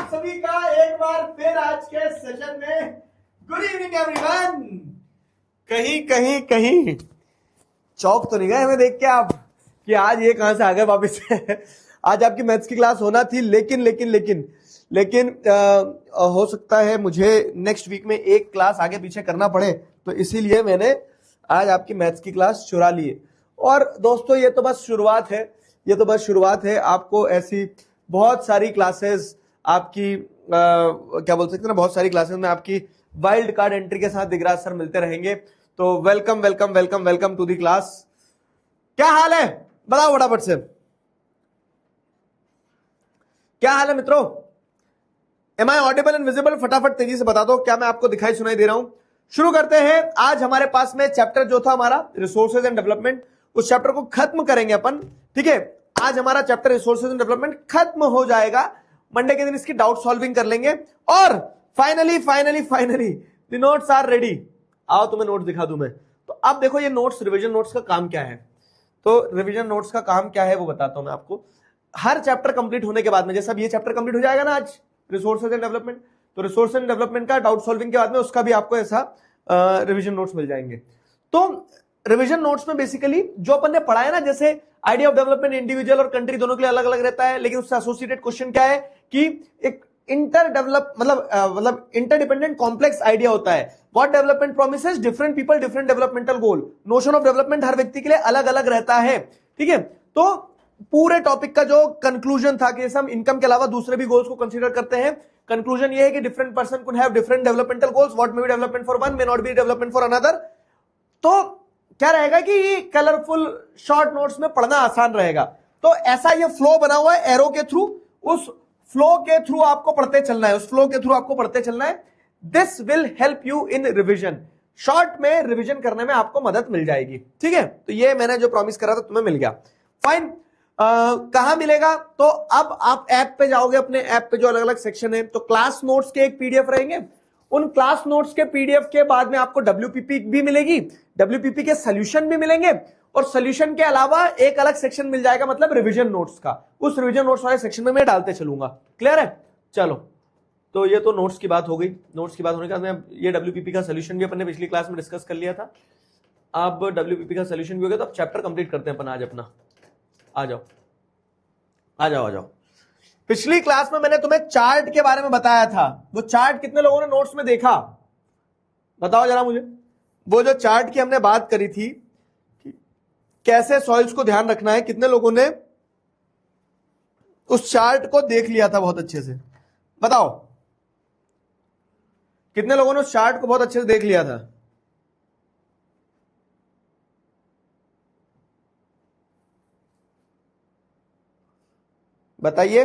आप सभी का एक बार फिर आज के सेशन में गुड इवनिंग एवरीवन। कहीं कहीं कहीं चौक तो नहीं गए हमें देख के आप कि आज ये कहां से आ गए वापस से। आज आपकी मैथ्स की क्लास होना थी, लेकिन लेकिन लेकिन लेकिन हो सकता है मुझे नेक्स्ट वीक में एक क्लास आगे पीछे करना पड़े, तो इसीलिए मैंने आज आपकी मैथ्स की क्लास चुरा ली है। और दोस्तों ये तो बस शुरुआत है, ये तो बस शुरुआत है। आपको ऐसी बहुत सारी क्लासेस आपकी क्या बोल सकते हैं ना, बहुत सारी क्लासेस में आपकी वाइल्ड कार्ड एंट्री के साथ दिगराज सर मिलते रहेंगे। तो welcome welcome welcome welcome to the class. क्या हाल है बताओ फटाफट से, क्या हाल है मित्रों? Am I audible and visible? फटाफट तेजी से बता दो, क्या मैं आपको दिखाई सुनाई दे रहा हूं? शुरू करते हैं। आज हमारे पास में चैप्टर जो था हमारा रिसोर्सेज एंड डेवलपमेंट, उस चैप्टर को खत्म करेंगे अपन। ठीक है, आज हमारा चैप्टर रिसोर्सेज एंड डेवलपमेंट खत्म हो जाएगा। मंडे के दिन इसकी डाउट सॉल्विंग कर लेंगे और finally finally finally the notes are ready. आओ तुम्हें नोट्स दिखा दूं मैं। तो अब देखो ये नोट्स, रिवीजन नोट्स का काम क्या है। तो रिवीजन नोट्स का काम क्या है वो बताता हूं मैं आपको। हर चैप्टर कंप्लीट होने के बाद में, जैसे अब ये चैप्टर कंप्लीट हो जाएगा ना आज, रिसोर्सेज एंड डेवलपमेंट, तो रिसोर्स एंड डेवलपमेंट का डाउट सॉल्विंग के बाद में उसका भी आपको ऐसा रिवीजन नोट्स मिल जाएंगे। तो रिवीजन नोट्स में बेसिकली जो अपन ने पढ़ा है ना, जैसे आइडिया ऑफ डेवलपमेंट इंडिविजुअल और कंट्री दोनों के लिए अलग अलग रहता है, लेकिन उससे एसोसिएटेड क्वेश्चन क्या है कि एक इंटर डेवलप मतलब इंटरडिपेंडेंट कॉम्प्लेक्स आइडिया होता है। What development promises different people different developmental goal. Notion of development हर व्यक्ति के लिए अलग अलग रहता है। ठीक है, तो पूरे टॉपिक का जो कंक्लूजन था कि जैसे हम इनकम के अलावा दूसरे भी गोल्स को कंसीडर करते हैं, कंक्लूजन ये है कि different person could have different developmental goals, what may be development for one may not be development for another. तो क्या रहेगा कि कलरफुल शॉर्ट नोट्स में पढ़ना आसान रहेगा। तो ऐसा ये फ्लो बना हुआ है एरो के थ्रू, उस फ्लो के थ्रू आपको पढ़ते चलना है, उस फ्लो के थ्रू आपको पढ़ते चलना है। This will help you in revision. Short में रिविजन करने में आपको मदद मिल जाएगी। ठीक है, तो ये मैंने जो प्रॉमिस करा था तुम्हें मिल गया। फाइन। कहां मिलेगा? तो अब आप ऐप पे जाओगे, अपने ऐप पे जो अलग अलग सेक्शन है, तो क्लास नोट्स के एक पीडीएफ रहेंगे। उन क्लास नोट्स के पीडीएफ के बाद में आपको डब्ल्यूपीपी भी मिलेगी, डब्ल्यूपीपी के सॉल्यूशन भी मिलेंगे, और सॉल्यूशन के अलावा एक अलग सेक्शन मिल जाएगा मतलब रिवीजन नोट्स का। उस रिवीजन नोट्स वाले सेक्शन में मैं डालते चलूंगा। क्लियर है? चलो, तो ये तो नोट्स की बात हो गई। नोट्स की बात होने के बाद में ये डब्ल्यूपीपी का सॉल्यूशन भी अपन ने पिछली क्लास में डिस्कस कर लिया था। अब डब्ल्यूपीपी का सॉल्यूशन भी हो गया, तो अब चैप्टर कंप्लीट करते हैं अपन आज अपना। आ जाओ आ जाओ आ जाओ। पिछली क्लास में मैंने तुम्हें चार्ट के बारे में बताया था। वो चार्ट कितने लोगों ने नोट्स में देखा? बताओ जरा मुझे। वो जो चार्ट की हमने बात करी थी, कैसे सॉइल्स को ध्यान रखना है, कितने लोगों ने उस चार्ट को देख लिया था बहुत अच्छे से? बताओ, कितने लोगों ने उस चार्ट को बहुत अच्छे से देख लिया था? बताइए।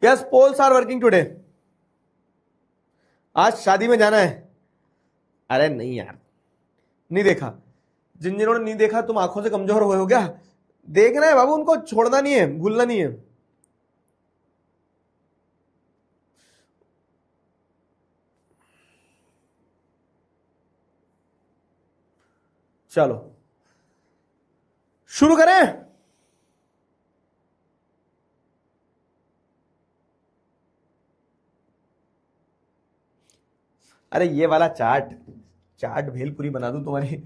Yes, polls are working today. आज शादी में जाना है? अरे नहीं यार, नहीं देखा। जिन जिन्होंने नहीं देखा, तुम आंखों से कमजोर हो क्या? देखना है बाबू, उनको छोड़ना नहीं है, भूलना नहीं है। चलो शुरू करें। अरे ये वाला चार्ट, चार्ट भेलपुरी बना दूं तुम्हारी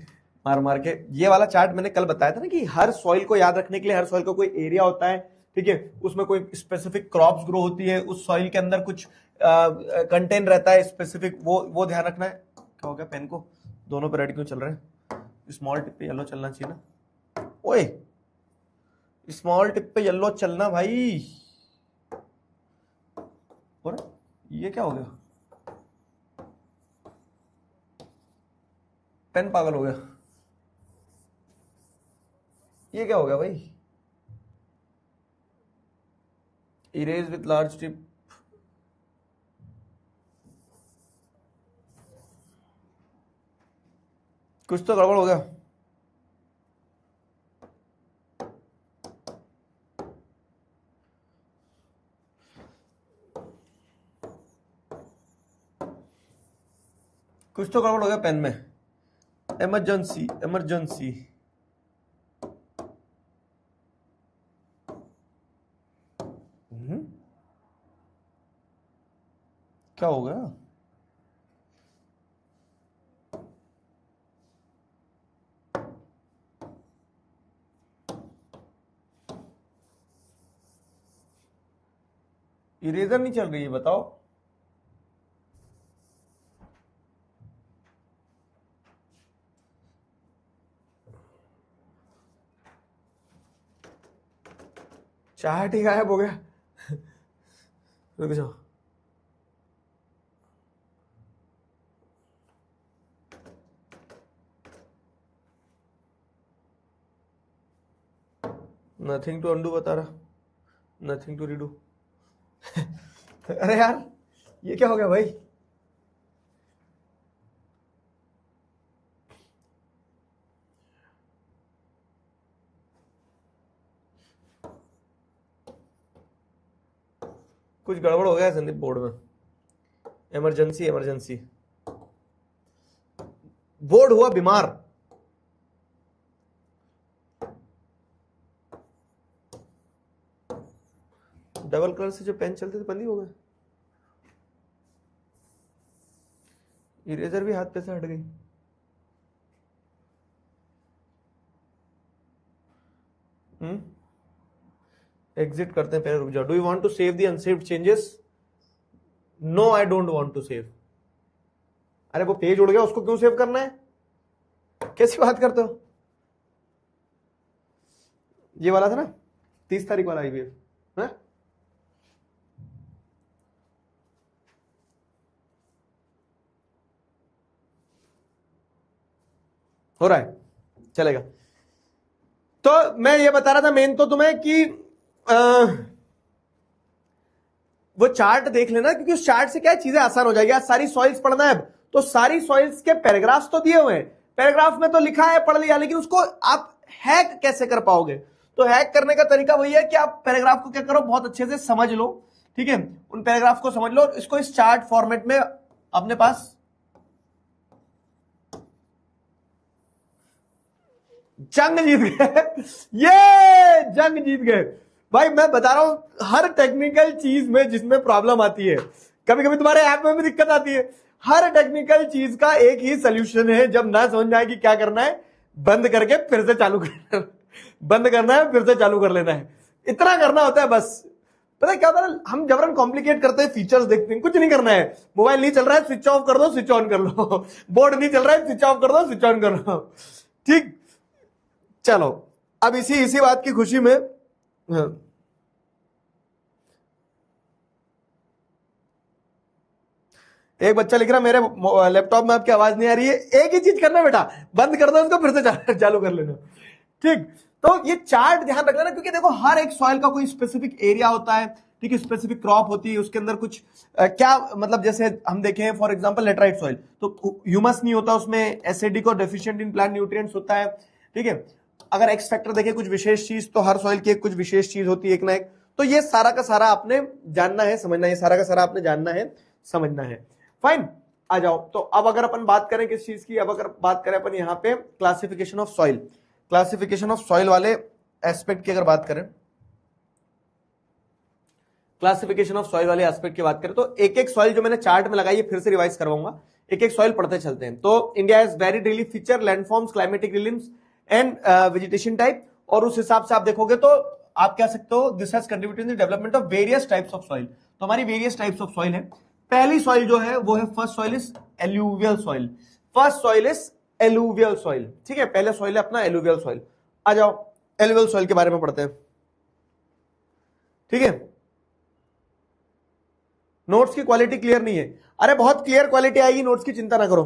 मार मार के। ये वाला चार्ट मैंने कल बताया था ना कि हर सॉइल को याद रखने के लिए, हर सॉइल का कोई एरिया होता है। ठीक है, उसमें कोई स्पेसिफिक क्रॉप्स ग्रो होती है, उस सॉइल के अंदर कुछ कंटेंट रहता है स्पेसिफिक, वो ध्यान रखना है। क्या हो गया पेन को? दोनों पे रेड क्यों चल रहे हैं? स्मॉल टिप पे येलो चलना चाहिए ना। ओए, स्मॉल टिप पे येलो चलना भाई। और ये क्या हो गया? पेन पागल हो गया। ये क्या हो गया भाई? Erase with large tip. कुछ तो गड़बड़ हो गया। कुछ तो गड़बड़ हो गया पेन में। Emergency emergency. क्या हो गया? इरेजर नहीं चल रही है, बताओ। चार्ट ही गायब हो गया। रुक जाओ। नथिंग टू अंडू बता रहा, नथिंग टू रीडू। अरे यार ये क्या हो गया भाई? कुछ गड़बड़ हो गया है संदीप बोर्ड में। Emergency emergency. बोर्ड हुआ बीमार। डबल कलर से जो पेन चलते थे बंद ही हो गए। इरेजर भी हाथ पे से हट गई। एग्जिट करते हैं पहले, रुक जाओ। Do you want to save the unsaved changes? No I don't want to save. अरे वो पेज उड़ गया, उसको क्यों सेव करना है? कैसी बात करते हो? ये वाला था ना 30 तारीख वाला IVF है? हो रहा है, चलेगा। तो मैं ये बता रहा था मेन तो तुम्हें कि वो चार्ट देख लेना, क्योंकि उस चार्ट से क्या चीजें आसान हो जाएगी। आज सारी सॉइल्स पढ़ना है, तो सारी सॉइल्स के पैराग्राफ्स तो दिए हुए हैं, पैराग्राफ में तो लिखा है, पढ़ लिया, लेकिन उसको आप हैक कैसे कर पाओगे? तो हैक करने का तरीका वही है कि आप पैराग्राफ को क्या करो, बहुत अच्छे से समझ लो। ठीक है, उन पैराग्राफ को समझ लो, इसको इस चार्ट फॉर्मेट में अपने पास। जंग जीत गए। ये जंग जीत गए भाई। मैं बता रहा हूं, हर टेक्निकल चीज में जिसमें प्रॉब्लम आती है, कभी कभी तुम्हारे ऐप में भी दिक्कत आती है, हर टेक्निकल चीज का एक ही सोल्यूशन है। जब ना समझ में आए कि क्या करना है, बंद करके फिर से चालू कर बंद करना है, फिर से चालू कर लेना है, इतना करना होता है बस। पता है क्या होता है, हम जबरन कॉम्प्लिकेट करते हैं, फीचर्स देखते हैं। कुछ नहीं करना है, मोबाइल नहीं चल रहा है, स्विच ऑफ कर दो, स्विच ऑन कर लो। बोर्ड नहीं चल रहा है, स्विच ऑफ कर दो, स्विच ऑन कर लो। ठीक, चलो। अब इसी इसी बात की खुशी में, हाँ, एक बच्चा लिख रहा मेरे लैपटॉप में आपकी आवाज नहीं आ रही है। एक ही चीज करना बेटा, बंद कर दो उसको, फिर से चालू कर लेना। ठीक, तो ये चार्ट ध्यान रख लेना, क्योंकि देखो हर एक सॉइल का कोई स्पेसिफिक एरिया होता है। ठीक है, स्पेसिफिक क्रॉप होती है, उसके अंदर कुछ क्या मतलब, जैसे हम देखें फॉर एग्जांपल लेटराइट सॉइल, तो ह्यूमस नहीं होता उसमें, एसिडिक और डेफिशिएंट इन प्लांट न्यूट्रिएंट्स होता है। ठीक है, अगर एक्स फैक्टर देखें कुछ विशेष चीज, तो हर सॉइल की एक कुछ विशेष चीज होती है, एक ना एक। तो ये सारा का सारा आपने जानना है, समझना है, सारा का सारा आपने जानना है, समझना है। फाइन, आ जाओ। तो अब अगर अपन बात करें किस चीज की, अब अगर बात करें अपन यहां पे classification of soil, classification of soil वाले एस्पेक्ट की अगर बात करें, क्लासिफिकेशन ऑफ सॉइल वाले एस्पेक्ट की बात करें, तो एक एक सॉइल जो मैंने चार्ट में लगाई है फिर से रिवाइज करवाऊंगा, एक एक सॉइल पढ़ते चलते हैं। तो India has varied relief feature, landforms, climatic realms and vegetation type. और उस हिसाब से आप देखोगे तो आप कह सकते हो this has contributed in the development of various types of soil. तो हमारी वेरियस टाइप्स ऑफ सॉइल है। पहली सॉइल जो है वो है first soil is alluvial soil. First soil is alluvial soil. ठीक है, पहले सॉइल है अपना एलुवियल सॉइल। आ जाओ एलुवियल सॉइल के बारे में पढ़ते हैं। ठीक है, नोट्स की क्वालिटी क्लियर नहीं है। अरे बहुत क्लियर क्वालिटी आएगी, नोट्स की चिंता ना करो।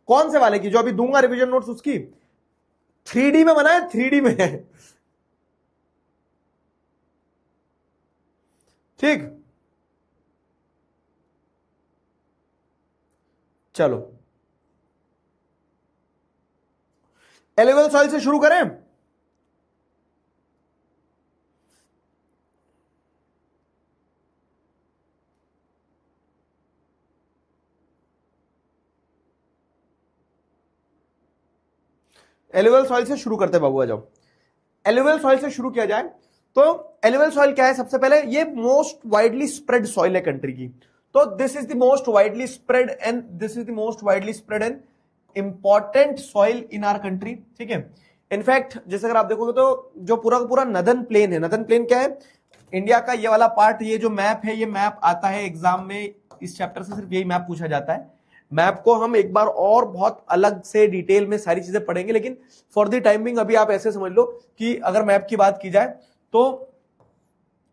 कौन से वाले की? जो अभी दूंगा रिवीजन नोट्स उसकी। 3D में बना है, 3D में है। ठीक, चलो एलुवियल सॉइल से शुरू करें। एलुवियल सॉइल से शुरू करते बाबू, आ जाओ। एलुवियल सॉइल से शुरू किया जाए तो एलुवियल सॉइल क्या है? सबसे पहले ये मोस्ट वाइडली स्प्रेड सॉइल है कंट्री की। तो this is the most widely spread and important soil in our country, ठीक है। इनफैक्ट जैसे अगर आप देखोगे तो जो पूरा का पूरा नदर्न प्लेन है, नदर्न प्लेन क्या है? इंडिया का ये वाला पार्ट, ये जो मैप है, ये मैप आता है एग्जाम में, इस चैप्टर से सिर्फ यही मैप पूछा जाता है। मैप को हम एक बार और बहुत अलग से डिटेल में सारी चीजें पढ़ेंगे, लेकिन फॉर द टाइमिंग अभी आप ऐसे समझ लो कि अगर मैप की बात की जाए तो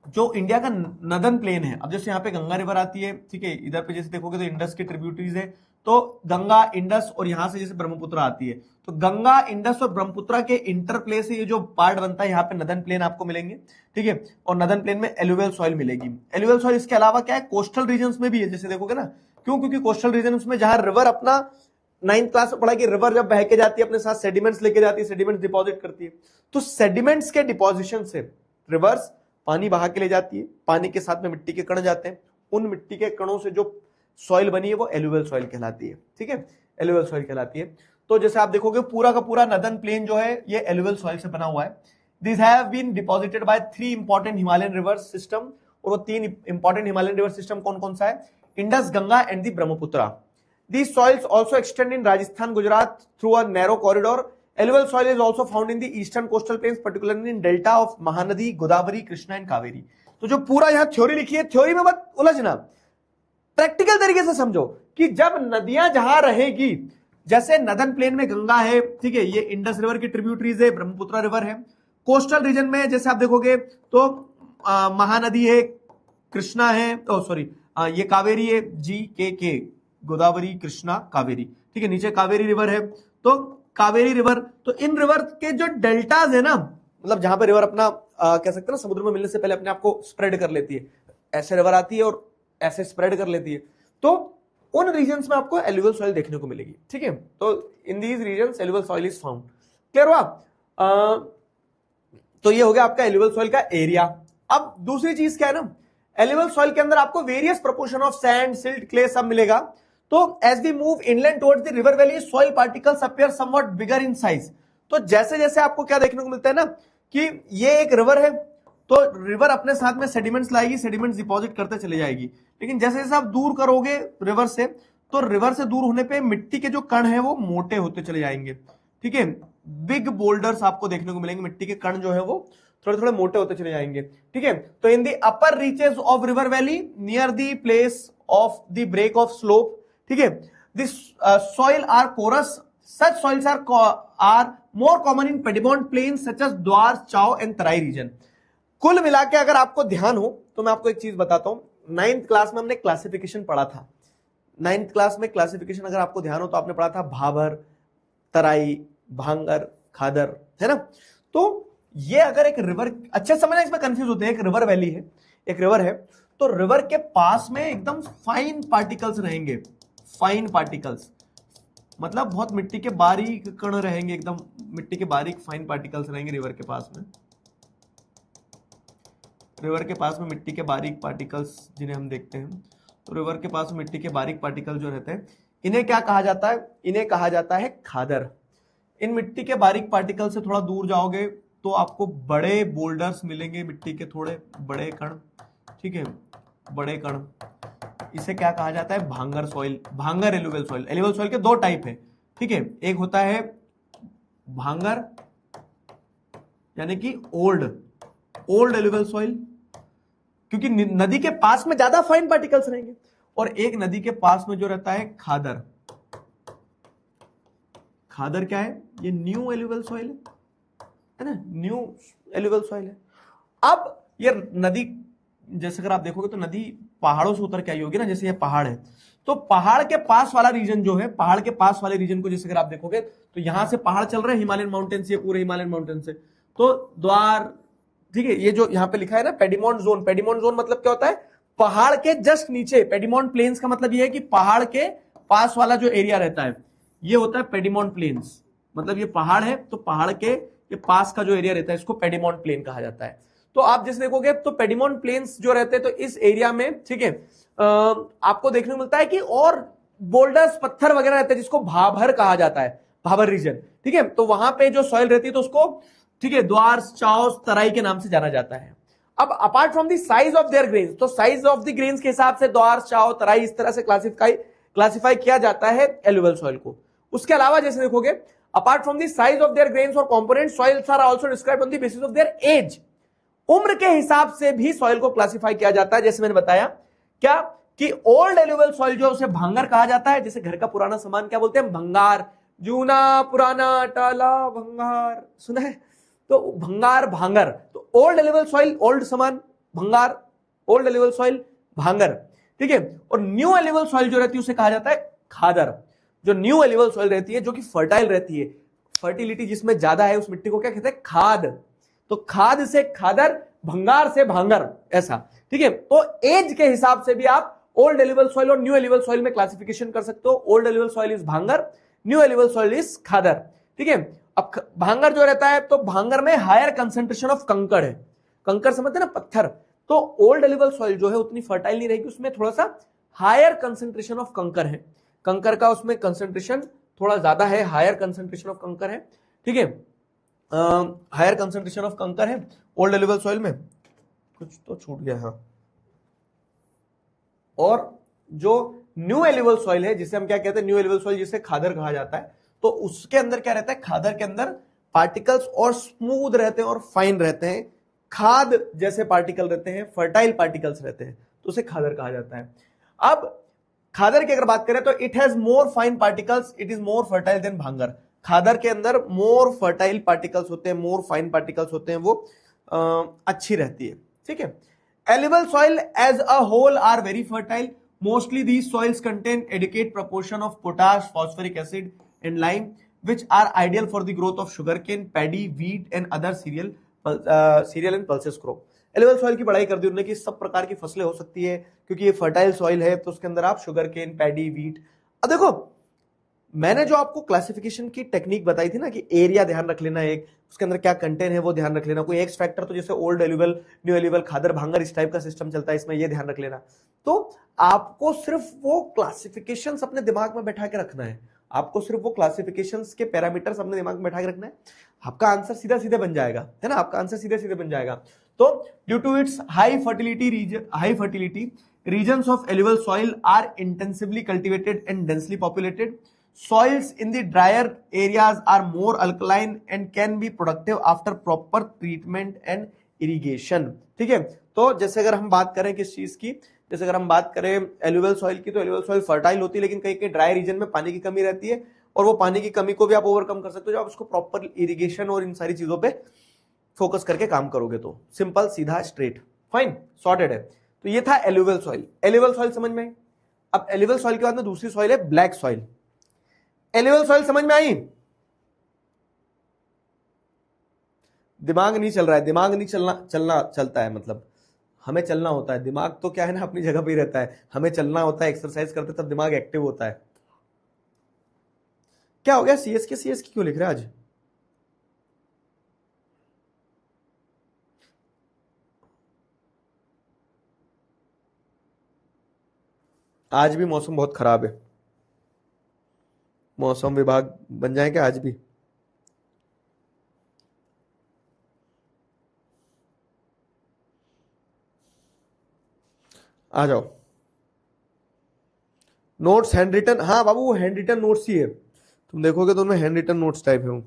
जो इंडिया का नदर्न प्लेन है, अब जैसे यहाँ पे गंगा रिवर आती है, ठीक है, इधर पे जैसे देखोगे तो इंडस के ट्रिब्यूटरीज है, तो गंगा, इंडस और यहां से जैसे ब्रह्मपुत्र आती है, तो गंगा, इंडस और ब्रह्मपुत्र के इंटरप्ले से ये जो पार्ट बनता है, यहाँ पे नदर्न प्लेन आपको मिलेंगे, ठीक है। और नदर्न प्लेन में एलुवियल सॉइल मिलेगी। एलुवियल सॉइल इसके अलावा क्या है? कोस्टल रीजन में भी है, जैसे देखोगे ना, क्यों? क्योंकि कोस्टल रीजन में जहां रिवर अपना 9th क्लास में पढ़ा कि रिवर जब बह के जाती है अपने साथ सेडिमेंट्स लेके जाती है, सेडिमेंट्स डिपॉजिट करती है, तो सेडिमेंट्स के डिपॉजिशन से रिवर्स पानी बहा के ले जाती है, पानी के साथ में मिट्टी के कण जाते हैं, उन मिट्टी के कणों से जो सॉइल बनी है वो एलुवियल सॉइल कहलाती है, ठीक है, एलुवियल सॉइल कहलाती है। तो जैसे आप देखोगे पूरा का पूरा नदर्न प्लेन जो है ये एलुवियल सॉइल से बना हुआ है। This have been deposited by 3 important Himalayan river system, और वो 3 इंपॉर्टेंट हिमालयन रिवर सिस्टम कौन कौन सा है? Indus, Ganga and the Brahmaputra. These soils also extend in Rajasthan, Gujarat through a narrow corridor. Alluvial soil is also found in the eastern coastal plains, particularly in delta of Mahanadi, Godavari, Krishna and Kaveri. तो जो पूरा यहाँ theory लिखी है, theory में मत उलझना, practical तरीके से समझो कि जब नदियां जहां रहेगी, जैसे नदर्न प्लेन में गंगा है, ठीक है, ये इंडस रिवर की ट्रिब्यूटरीज है, ब्रह्मपुत्र रिवर है। कोस्टल रीजन में जैसे आप देखोगे तो महानदी है, कृष्णा है, सॉरी ये कावेरी है, के गोदावरी, कृष्णा, कावेरी, ठीक है, नीचे कावेरी रिवर है, तो कावेरी रिवर, तो इन रिवर के जो डेल्टाज है ना, मतलब जहां पे रिवर अपना कह सकते हैं ना समुद्र में मिलने से पहले अपने आप को स्प्रेड कर लेती है, ऐसे रिवर आती है और ऐसे स्प्रेड कर लेती है, तो उन रीजन्स में आपको एलुवियल सॉइल देखने को मिलेगी, ठीक है। तो in these regions alluvial soil is found. Clear हुआ? तो ये हो गया आपका एलुवियल सॉइल का एरिया। अब दूसरी चीज क्या है ना, एलुवियल सॉइल के अंदर आपको various proportion of sand, silt, clay सब मिलेगा। तो as we move inland towards the river valley, soil particles appear somewhat bigger in size. तो जैसे जैसे आपको क्या देखने को मिलता है ना कि ये एक रिवर है, तो रिवर अपने साथ में सेडिमेंट्स लाएगी, सेडिमेंट्स डिपॉजिट करते चले जाएगी, लेकिन जैसे जैसे आप दूर करोगे रिवर से, तो रिवर से दूर होने पे मिट्टी के जो कण है वो मोटे होते चले जाएंगे, ठीक है। बिग बोल्डर्स आपको देखने को मिलेंगे, मिट्टी के कण जो है वो थोड़े थोड़े मोटे होते चले जाएंगे, ठीक है। तो in the upper reaches of river valley near the place of the break of slope, ठीक है, this soil are coarse, such soils are more common in piedmont plains such as Duars, Chos and Terai reason. कुल मिला के अगर आपको ध्यान हो तो मैं आपको एक चीज बताता हूं, 9th क्लास में हमने क्लासिफिकेशन पढ़ा था। 9th क्लास में क्लासिफिकेशन अगर आपको ध्यान हो तो आपने पढ़ा था भाबर, तराई, भांगर, खादर, है ना। तो ये अगर एक रिवर, अच्छे समझना, इसमें कंफ्यूज होते हैं, एक रिवर वैली है, एक रिवर है, तो रिवर के पास में एकदम फाइन पार्टिकल्स रहेंगे, फाइन पार्टिकल्स मतलब बहुत मिट्टी के बारीक कण रहेंगे, एकदम मिट्टी के बारीक फाइन पार्टिकल्स रहेंगे रिवर के पास में। रिवर के पास में मिट्टी के बारीक पार्टिकल्स जिन्हें हम देखते हैं, तो रिवर के पास में मिट्टी के बारीक पार्टिकल जो रहते हैं, इन्हें क्या कहा जाता है? इन्हें कहा जाता है खादर। इन मिट्टी के बारीक पार्टिकल से थोड़ा दूर जाओगे तो आपको बड़े बोल्डर्स मिलेंगे, मिट्टी के थोड़े बड़े कण, ठीक है, बड़े कण। इसे क्या कहा जाता है? भांगर सॉइल, भांगर एलुवियल सॉइल। एलुवियल सॉइल के 2 टाइप है, ठीक है, एक होता है भांगर यानी कि ओल्ड एलुवियल सॉइल, क्योंकि नदी के पास में ज्यादा फाइन पार्टिकल्स रहेंगे, और एक नदी के पास में जो रहता है खादर। खादर क्या है? ये न्यू एलुवियल सॉइल है ना, न्यू एलुवियल सॉइल है। अब ये नदी, जैसे अगर आप देखोगे तो नदी पहाड़ों से उतर के आई होगी ना, जैसे ये पहाड़ है, तो पहाड़ के पास वाला रीजन जो है, पहाड़ के पास वाले रीजन को जैसे अगर आप देखोगे तो यहां से पहाड़ चल रहे हैं हिमालयन माउंटेन से, पूरे हिमालयन माउंटेन से, तो द्वार, ठीक है, ये जो यहां पे लिखा है ना पेडिमोंट जोन, पेडिमोंट जोन मतलब क्या होता है? पहाड़ के जस्ट नीचे। पेडिमोंट प्लेन्स का मतलब ये है कि पहाड़ के पास वाला जो एरिया रहता है ये होता है पेडिमोंट प्लेन्स, मतलब ये पहाड़ है तो पहाड़ के ये पास का जो एरिया रहता है इसको पेडिमोंट प्लेन कहा जाता है। तो आप जैसे देखोगे तो पेडिमोंट प्लेन्स जो रहते हैं तो इस एरिया में, ठीक है, आपको देखने को मिलता है कि और बोल्डर्स, पत्थर वगैरह रहते हैं जिसको भाभर कहा जाता है। भाबर रीजन, ठीक है। तो वहां पे जो सॉइल रहती है तो उसको, ठीक है, द्वार्स, चाओस, तराई के नाम से जाना जाता है। अब apart from the size of their grains, तो साइज ऑफ द ग्रेन्स के हिसाब से द्वार्स, चाओ, तराई इस तरह से क्लासिफाई किया जाता है एलुवियल सॉइल को। उसके अलावा जैसे देखोगे, apart from the size of their grains और component, soils are also described on the basis of their age. उम्र के हिसाब से भी सॉइल को क्लासिफाई किया जाता है। जैसे मैंने बताया क्या कि ओल्ड एलुवियल सॉइल जो उसे भांगर कहा जाता है, जैसे घर का पुराना सामान क्या बोलते हैं, भंगार, जूना पुराना टाला भंगार, सुना है, तो भंगार, भांगर। तो ओल्ड एलुवियल सॉइल, ओल्ड सामान भंगार, ओल्ड एलुवियल सॉइल भांगर, ठीक है। और न्यू एलुवियल सॉइल जो रहती है उसे कहा जाता है खादर। जो न्यू एलुवियल सॉइल रहती है, जो कि फर्टाइल रहती है, फर्टिलिटी जिसमें ज्यादा है, उस मिट्टी को क्या कहते हैं, खाद। तो खाद से खादर, भंगार से भांगर, ऐसा, ठीक है। तो एज के हिसाब से भी आप ओल्ड एलुवियल सॉइल और न्यू एलुवियल सॉइल में क्लासिफिकेशन कर सकते हो। ओल्ड एलुवियल सॉइल इज भांगर, न्यू एलुवियल सॉइल इज खादर, ठीक है। अब भांगर जो रहता है, तो भांगर में हायर कंसेंट्रेशन ऑफ कंकड़ है। कंकड़ समझते हैं ना, पत्थर। तो ओल्ड एलुवियल सॉइल जो है उतनी फर्टाइल नहीं रहेगी, उसमें थोड़ा सा हायर कंसेंट्रेशन ऑफ कंकड़ है, कंकड़ का उसमें कंसेंट्रेशन थोड़ा ज्यादा है, हायर कंसेंट्रेशन ऑफ कंकड़ है, ठीक है। हायर कंसेंट्रेशन ऑफ कंकड़ है ओल्ड एलुवियल सॉइल में। कुछ तो छूट गया, हाँ। और जो न्यू एलुवियल सॉइल है, जिसे हम क्या कहते हैं, न्यू एलुवियल सॉइल, जिसे खादर कहा जाता है, तो उसके अंदर क्या रहता है, खादर के अंदर पार्टिकल्स और स्मूथ रहते हैं और फाइन रहते हैं, खाद जैसे पार्टिकल रहते हैं, फर्टाइल पार्टिकल्स रहते हैं, तो उसे खादर कहा जाता है। अब खादर की अगर बात करें तो it has more fine particles, it is more fertile than bhangar. Khadar के अंदर मोर फर्टाइल पार्टिकल्स होते हैं, मोर फाइन पार्टिकल्स होते हैं, वो अच्छी रहती है, ठीक है। Alluvial soil as a whole are very fertile, mostly these soils contain adequate proportion of potash, phosphoric acid and lime, which are ideal for the growth of sugarcane, paddy, wheat and other cereal and pulses crop। Alluvial soil की पढ़ाई कर दी उन्होंने कि सब प्रकार की फसलें हो सकती है, क्योंकि ये फर्टाइल सॉइल है, तो उसके अंदर आप शुगर केन, पैडी, वीट। अब देखो, मैंने जो आपको क्लासिफिकेशन की टेक्निक बताई थी ना, कि एरिया ध्यान रख लेना, एक उसके अंदर क्या कंटेंट है वो ध्यान रख लेना, कोई एक्स फैक्टर, तो जैसे ओल्ड एलुवियल, न्यू एलुवियल, खादर, भांगर, इस टाइप का सिस्टम चलता है, इसमें ये ध्यान रख लेना। तो आपको सिर्फ वो क्लासिफिकेशंस अपने दिमाग में बैठा के रखना है, आपको सिर्फ वो क्लासिफिकेशंस के पैरामीटर्स अपने दिमाग में बैठा के रखना है, आपका आंसर सीधा सीधे बन जाएगा, है ना, आपका आंसर सीधे सीधे बन जाएगा। तो due to its high fertility regions of alluvial soil are intensively cultivated and densely populated. Soils in the drier areas are more alkaline and can be productive after proper treatment and irrigation। ठीक है, तो जैसे अगर हम बात करें किस चीज की, जैसे अगर हम बात करें एलुवियल सॉइल की, तो एलुवियल सॉइल फर्टाइल होती है, लेकिन कहीं कहीं ड्राई रीजन में पानी की कमी रहती है, और वो पानी की कमी को भी आप ओवरकम कर सकते हो जब आप उसको प्रॉपर इरिगेशन और इन सारी चीजों पे फोकस करके काम करोगे। तो सिंपल, सीधा, स्ट्रेट, फाइन, सॉर्टेड है। तो ये था एलुवियल सॉइल। एलुवियल सॉइल समझ में आई। अब एलुवियल सॉइल के बाद में दूसरी सॉइल है ब्लैक सॉइल। एलुवियल सॉइल समझ में आई? दिमाग नहीं चल रहा है, दिमाग नहीं चलता है, मतलब हमें चलना होता है। दिमाग तो क्या है ना, अपनी जगह पे ही रहता है, हमें चलना होता है, एक्सरसाइज करते तब दिमाग एक्टिव होता है। क्या हो गया, सीएस के क्यों लिख रहे हैं आज? आज भी मौसम बहुत खराब है, मौसम विभाग बन जाए क्या आज भी? आ जाओ। नोट्स हैंड रिटन, हाँ बाबू वो हैंड रिटन नोट्स ही है, तुम देखोगे तो उनमें हैंड रिटन नोट्स टाइप है।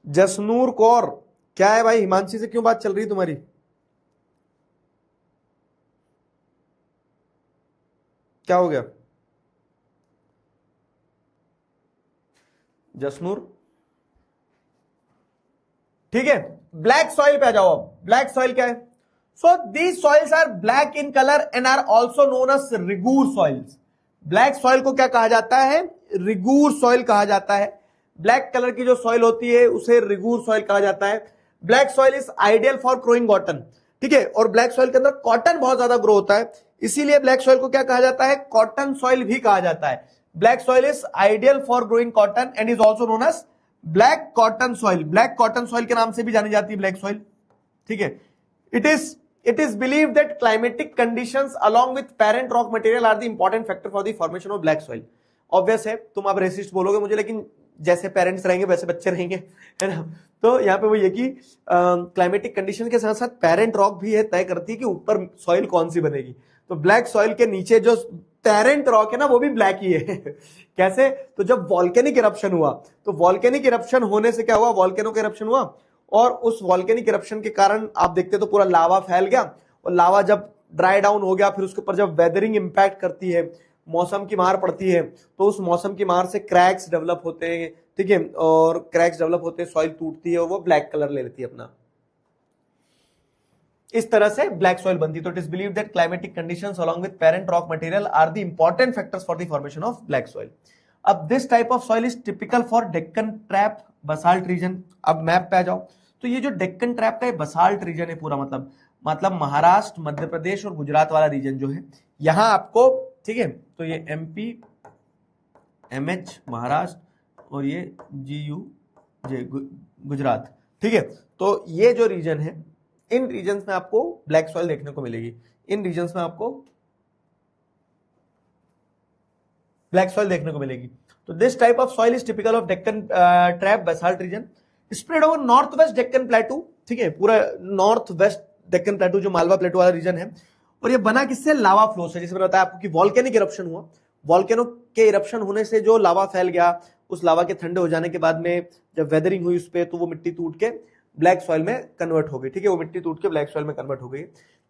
जसनूर कौर, क्या है भाई, हिमांशी से क्यों बात चल रही तुम्हारी? क्या हो गया जसनूर? ठीक है, ब्लैक सॉइल पे आ जाओ। अब ब्लैक सॉइल क्या है? So these soils are black in colour and are also known as regur soils. Black soil को क्या कहा जाता है? रिगूर सॉइल कहा जाता है। ब्लैक कलर की जो सॉइल होती है उसे रिगूर सॉइल कहा जाता है। Black soil is ideal for growing cotton. ठीक है, और ब्लैक सॉइल के अंदर कॉटन बहुत ज्यादा ग्रो होता है, इसीलिए ब्लैक सॉइल को क्या कहा जाता है? कॉटन सॉइल भी कहा जाता है। Black soil is ideal for growing cotton and is also known as black cotton soil. Black cotton soil के नाम से भी जानी जाती है ब्लैक सॉइल, ठीक है। It is believe that climatic conditions along with parent rock material are the important factor for the formation of black soil. Obvious है, तुम अब रेसिस्ट बोलोगे मुझे, लेकिन जैसे पेरेंट्स रहेंगे वैसे बच्चे रहेंगे, है ना। तो यहाँ पे वो ये कि क्लाइमेटिक कंडीशन के साथ साथ पेरेंट रॉक भी है तय करती है कि ऊपर सॉइल कौन सी बनेगी। तो ब्लैक सॉइल के नीचे जो पेरेंट रॉक है ना वो भी ब्लैक ही है। कैसे? तो जब वॉल्केनिक इरप्शन हुआ, तो वॉल्केनिक इरप्शन होने से क्या हुआ, वॉल्केनो का इरप्शन हुआ और उस वॉल्केनिक इरप्शन के कारण आप देखते तो पूरा लावा फैल गया, और लावा जब ड्राई डाउन हो गया फिर उसके ऊपर जब वेदरिंग इंपैक्ट करती है, मौसम की मार पड़ती है, तो उस मौसम की मार से क्रैक्स डेवलप होते हैं, ठीक है, और क्रैक्स डेवलप होते हैं, सॉइल टूटती है और वो ब्लैक कलर ले लेती है अपना। इस तरह से ब्लैक सॉइल बनती है। तो it is believe that climatic conditions along with parent rock material are the important factors for the formation of black soil. अब this type of soil is typical for Deccan trap basalt region. अब map पे आ जाओ, तो ये जो Deccan trap का basalt region है पूरा, मतलब महाराष्ट्र, मध्य प्रदेश और गुजरात वाला रीजन जो है, यहां आपको, ठीक है, तो ये एमपी, एमएच महाराष्ट्र और ये जीयू जे गुजरात, ठीक है। तो ये जो रीजन है, इन रीजन्स में आपको ब्लैक सॉइल देखने को मिलेगी, इन रीजन्स में आपको ब्लैक सॉइल देखने को मिलेगी। तो this type of soil is typical of Deccan trap basalt region spread over north west Deccan plateau, ठीक है, पूरा नॉर्थ वेस्ट डेक्कन प्लेटू जो मालवा प्लेटू वाला रीजन है। और ये बना किससे? लावा फ्लो से। जैसे मैंने बताया आपको कि वॉल्केनिक इरप्शन हुआ, वॉल्केनो के इरप्शन होने से जो लावा फैल गया, उस लावा के ठंडे हो जाने के बाद में जब वेदरिंग हुई उस पर, तो वो मिट्टी टूट के ब्लैक सॉइल में कन्वर्ट हो गई, ठीक है, वो मिट्टी टूट के ब्लैक सॉइल में कन्वर्ट हो गई।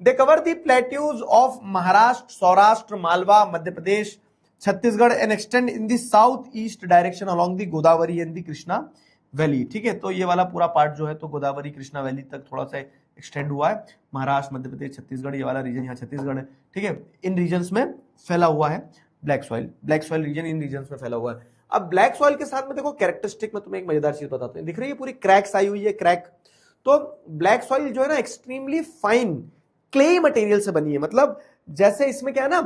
They cover the plateaus of Maharashtra, Saurashtra, Malwa, Madhya Pradesh, Chhattisgarh and extend in the south east direction along the Godavari and the Krishna valley, ठीक है। तो ये वाला पूरा पार्ट जो है तो गोदावरी कृष्णा वैली तक थोड़ा सा एक्सटेंड हुआ है। महाराष्ट्र, मध्य प्रदेश, छत्तीसगढ़, ये वाला रीजन यहाँ छत्तीसगढ़ है, ठीक है, इन रीजन्स में फैला हुआ है black soil. Black soil region in regions में फैला हुआ है। अब ब्लैक सॉइल के साथ में देखो कैरेक्टरिस्टिक में तुम्हें एक मजेदार चीज बताते हैं, दिख रही है पूरी क्रैक्स आई हुई है, क्रैक। तो ब्लैक सॉइल जो है ना एक्सट्रीमली फाइन क्ले मटेरियल से बनी है। मतलब जैसे इसमें क्या है ना,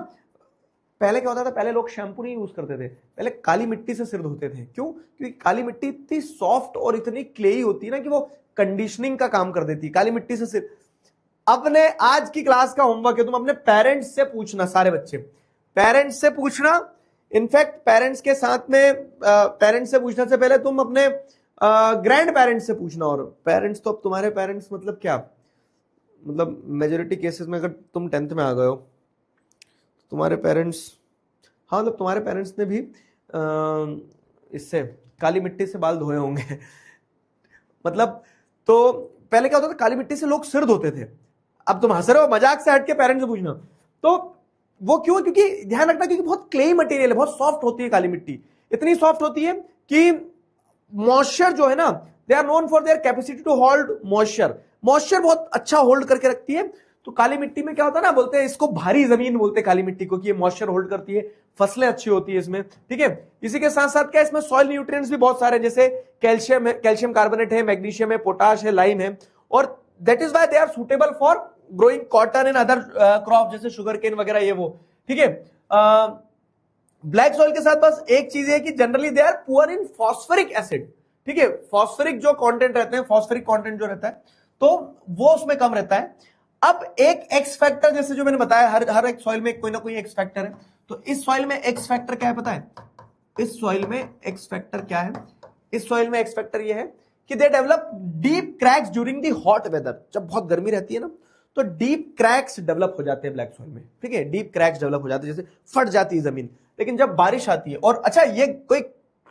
पहले क्या होता था, पहले लोग शैम्पू नहीं यूज करते थे, पहले काली मिट्टी से सिर धोते थे। क्यों? क्योंकि काली मिट्टी इतनी सॉफ्ट और इतनी क्लेई होती है ना कि वो कंडीशनिंग का काम कर देती है। काली मिट्टी से सिर, अपने आज की क्लास का होमवर्क है, तुम अपने पेरेंट्स से पूछना, सारे बच्चे पेरेंट्स से पूछना, इनफैक्ट पेरेंट्स के साथ में पेरेंट्स से पूछने से पहले तुम अपने ग्रैंड पेरेंट्स से पूछना। और पेरेंट्स तो अब तुम्हारे पेरेंट्स मतलब क्या, मतलब मेजोरिटी केसेस में अगर तुम 10th में आ गए हो, तुम्हारे पेरेंट्स, हाँ मतलब तुम्हारे पेरेंट्स ने भी इससे काली मिट्टी से बाल धोए होंगे। मतलब तो पहले क्या होता था, काली मिट्टी से लोग सिर धोते थे। अब तुम हंस रहे हो, मजाक से हट के पेरेंट्स से पूछना। तो वो क्यों? क्योंकि ध्यान रखना, क्योंकि बहुत क्ले मटेरियल है, बहुत सॉफ्ट होती है काली मिट्टी, इतनी सॉफ्ट होती है कि मॉइस्चर जो है ना, they are known for their capacity to hold moisture, moisture बहुत अच्छा होल्ड करके रखती है। तो काली मिट्टी में क्या होता है ना, बोलते हैं इसको भारी जमीन बोलते हैं काली मिट्टी को, कि ये मॉइस्चर होल्ड करती है, फसलें अच्छी होती है इसमें, ठीक है। इसी के साथ साथ क्या इसमें सॉइल न्यूट्रिएंट्स भी बहुत सारे, जैसे कैल्शियम है, कैल्शियम कार्बोनेट है, मैग्नीशियम है, पोटाश है, लाइम है, और that is why they are suitable for growing cotton and other crop जैसे शुगर केन वगैरह, ये वो, ठीक है। ब्लैक सॉइल के साथ बस एक चीज है कि generally they are poor in phosphoric acid, ठीक है। फॉस्फरिक जो कंटेंट रहते हैं, फॉस्फरिक कंटेंट जो रहता है तो वो उसमें कम रहता है। अब एक एक्स फैक्टर, जैसे जो मैंने बताया, हर एक सॉइल में कोई ना कोई एक्स फैक्टर है। तो इस सॉइल में एक्स फैक्टर क्या है पता है? इस सॉइल में एक्स फैक्टर क्या है? इस सॉइल में एक्स फैक्टर ये है कि they develop deep cracks during the hot weather. जब बहुत गर्मी रहती है ना, तो डीप क्रैक्स डेवलप हो जाते हैं ब्लैक सॉइल में, ठीक है, डीप क्रैक्स डेवलप हो जाते हैं, जैसे फट जाती है जमीन। लेकिन जब बारिश आती है, और अच्छा ये कोई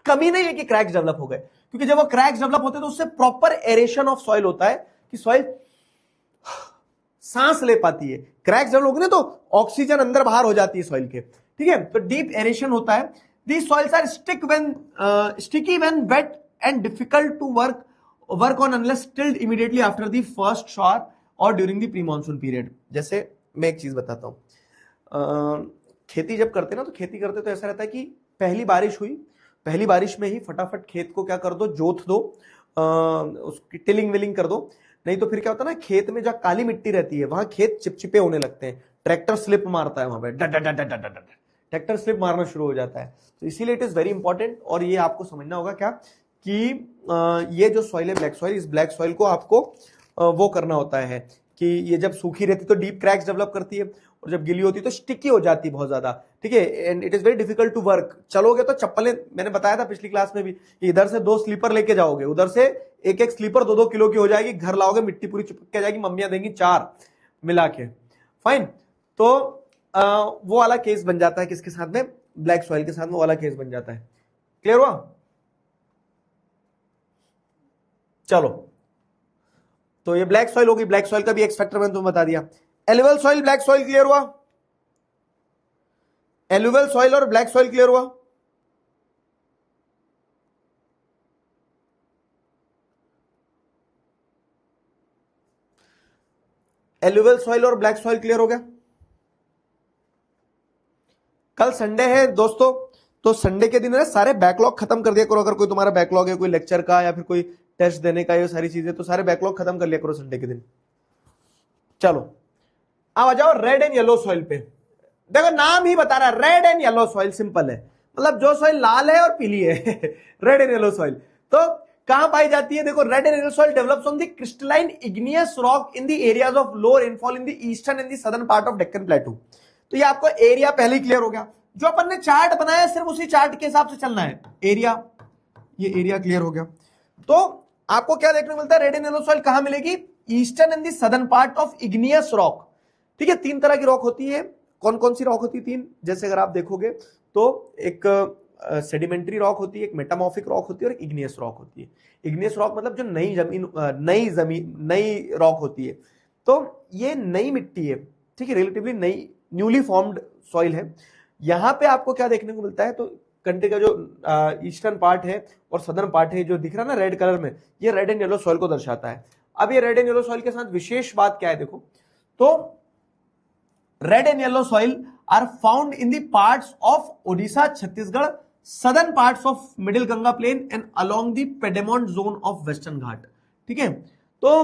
कमी नहीं है कि क्रैक्स डेवलप हो गए, क्योंकि जब वो क्रैक्स डेवलप होते हैं तो उससे प्रॉपर एरेशन ऑफ सॉइल होता है कि सॉइल सांस ले पाती है। क्रैक्स डेवलप होगी ना तो ऑक्सीजन अंदर बाहर हो जाती है सॉइल के, ठीक है। तो डीप एरेशन होता है। These soils are sticky when wet and difficult to work on unless tilled immediately after the first shower और during the pre monsoon period. जैसे मैं एक चीज बताता हूं, खेती जब करते ना, तो खेती करते तो ऐसा रहता है कि पहली बारिश हुई, पहली बारिश में ही फटाफट खेत को क्या कर दो, जोत दो, उसकी टिलिंग विलिंग कर दो। नहीं तो फिर क्या होता है ना, खेत में जहाँ काली मिट्टी रहती है वहां खेत चिपचिपे होने लगते हैं, ट्रैक्टर स्लिप मारता है वहां पे, ट्रैक्टर स्लिप मारना शुरू हो जाता है। तो इसीलिए इट इज वेरी इंपॉर्टेंट, और ये आपको समझना होगा क्या कि ये जो सॉइल है ब्लैक सॉइल, इस ब्लैक सॉइल को आपको वो करना होता है कि ये जब सूखी रहती है तो डीप क्रैक्स डेवलप करती है, और जब गीली होती है तो स्टिकी हो जाती है बहुत ज्यादा, ठीक है, and it is very difficult to work. चलोगे तो चप्पलें, मैंने बताया था पिछली क्लास में भी, कि इधर से 2 स्लीपर लेके जाओगे, उधर से एक स्लीपर 2-2 किलो की हो जाएगी, घर लाओगे मिट्टी पूरी चिपक के जाएगी, मम्मियां देंगी 4 मिला के, फाइन। तो वो वाला केस बन जाता है किसके साथ में, ब्लैक सॉइल के साथ में वो वाला केस बन जाता है। क्लियर हुआ? चलो, तो ये ब्लैक सॉइल होगी, ब्लैक सॉइल का भी एक्स फैक्टर मैंने तुम्हें बता दिया। Alluvial soil, black soil clear हुआ? एलुवियल सॉइल और ब्लैक सॉइल क्लियर हुआ? एलुवियल सॉइल और ब्लैक सॉइल क्लियर हो गया? कल संडे है दोस्तों, तो संडे के दिन है सारे बैकलॉग खत्म कर दिया करो। अगर कोई तुम्हारा बैकलॉग है, कोई लेक्चर का या फिर कोई टेस्ट देने का, ये सारी चीजें, तो सारे बैकलॉग खत्म कर लिया करो संडे के दिन। चलो अब आ जाओ रेड एंड येलो सॉइल पे। देखो नाम ही बता रहा है, red and yellow soil, simple है, मतलब जो सॉइल लाल है और पीली है रेड एंड येलो सॉइल। तो कहां पाई जाती है? देखो, red and yellow soil develops on the crystalline igneous rock in the areas of low rainfall in the eastern and the southern part of Deccan प्लेटू। तो ये आपको एरिया पहले ही क्लियर हो गया, जो अपन ने चार्ट बनाया सिर्फ उसी चार्ट के हिसाब से चलना है। एरिया, ये एरिया क्लियर हो गया। तो आपको क्या देखने को मिलता है? रेड एंड येलो सॉइल कहां मिलेगी? Eastern and the southern part of igneous rock, ठीक है। 3 तरह की रॉक होती है। कौन कौन सी रॉक होती है? 3, जैसे अगर आप देखोगे तो एक सेडिमेंट्री रॉक होती है, एक मेटामॉर्फिक रॉक होती है, और एक इग्नियस रॉक होती है। इग्नियस रॉक मतलब जो नई रॉक होती है। तो ये नई मिट्टी है, ठीक है, रिलेटिवली नई, न्यूली फॉर्म्ड सॉइल है। यहां पे आपको क्या देखने को मिलता है? तो कंट्री का जो ईस्टर्न पार्ट है और सदर्न पार्ट है, जो दिख रहा है ना रेड कलर में, ये रेड एंड येलो सॉइल को दर्शाता है। अब ये रेड एंड येलो सॉइल के साथ विशेष बात क्या है? देखो, तो red and yellow soil are found in the parts of Odisha, Chhattisgarh, southern parts of middle Ganga plain and along the piedmont zone of western Ghat, ठीक है। तो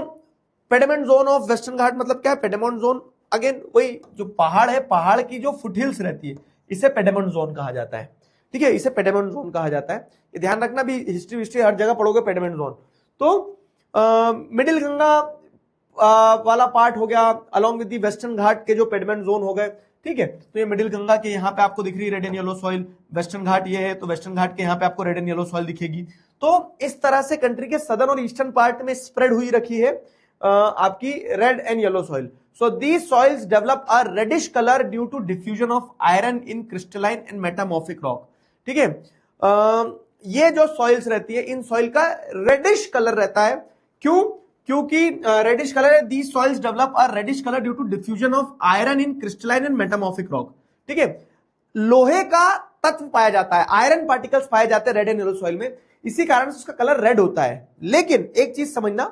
piedmont zone of western Ghat मतलब क्या है? पेडेमोंट जोन अगेन वही जो पहाड़ है, पहाड़ की जो फुटहिल्स रहती है, इसे पेडेमोंट जोन कहा जाता है, ठीक है, इसे पेडेमोंट जोन कहा जाता है। ये ध्यान रखना, भी हिस्ट्री हर जगह पढ़ोगे पेडेमोंट जोन। तो मिडिल गंगा वाला पार्ट हो गया, अलोंग विद द वेस्टर्न घाट के जो पेडमेंट जोन हो गए, ठीक है। तो ये मिडिल गंगा के यहाँ पे आपको दिख रही है red and yellow soil, western Ghat ये है, तो वेस्टर्न घाट के यहाँ पे आपको रेड एंड येलो सॉइल दिखेगी। तो इस तरह से कंट्री के सदर्न और ईस्टर्न पार्ट में स्प्रेड हुई रखी है आपकी red and yellow soil. So these soils develop a reddish colour due to diffusion of iron in crystalline and metamorphic rock, ठीक है। ये जो सॉइल्स रहती है, इन सॉइल का रेडिश कलर रहता है। क्यों? क्योंकि रेडिश कलर है, these soils develop a reddish colour due to diffusion of iron in crystalline and metamorphic rock, ठीक है। लोहे का तत्व पाया जाता है, आयरन पार्टिकल्स पाए जाते हैं रेड एंड येलो सॉइल में, इसी कारण से उसका कलर रेड होता है। लेकिन एक चीज समझना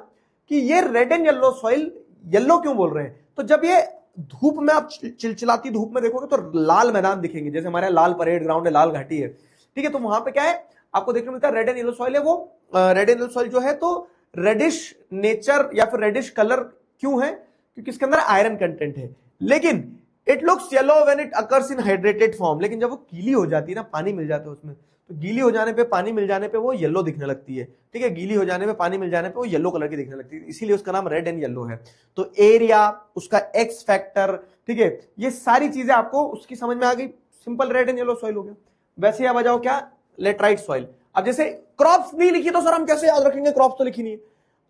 कि ये red and yellow soil yellow क्यों बोल रहे हैं? तो जब ये धूप में, आप चिलचिलाती धूप में देखोगे तो लाल मैदान दिखेंगे, जैसे हमारे लाल परेड ग्राउंड है, लाल घाटी है, ठीक है। तो वहां पे क्या है आपको देखने को मिलता है? रेड एंड येलो सॉइल है। वो रेड एंड येलो सॉइल जो है तो रेडिश नेचर या फिर रेडिश कलर क्यों है? क्योंकि इसके अंदर आयरन कंटेंट है। लेकिन it looks yellow when it occurs in hydrated form, लेकिन जब वो गीली हो जाती है ना, पानी मिल जाता है उसमें, तो गीली हो जाने पे, पानी मिल जाने पे वो येलो दिखने लगती है, ठीक है। गीली हो जाने पे, पानी मिल जाने पे वो येलो कलर की दिखने लगती है, इसीलिए उसका नाम रेड एंड येलो है। तो एरिया, उसका एक्स फैक्टर, ठीक है, ये सारी चीजें आपको उसकी समझ में आ गई। Simple red and yellow soil हो गया। वैसे अब आ जाओ क्या? Laterite soil. अब जैसे क्रॉप्स नहीं लिखी तो सर हम कैसे याद रखेंगे? क्रॉप्स तो लिखी नहीं है।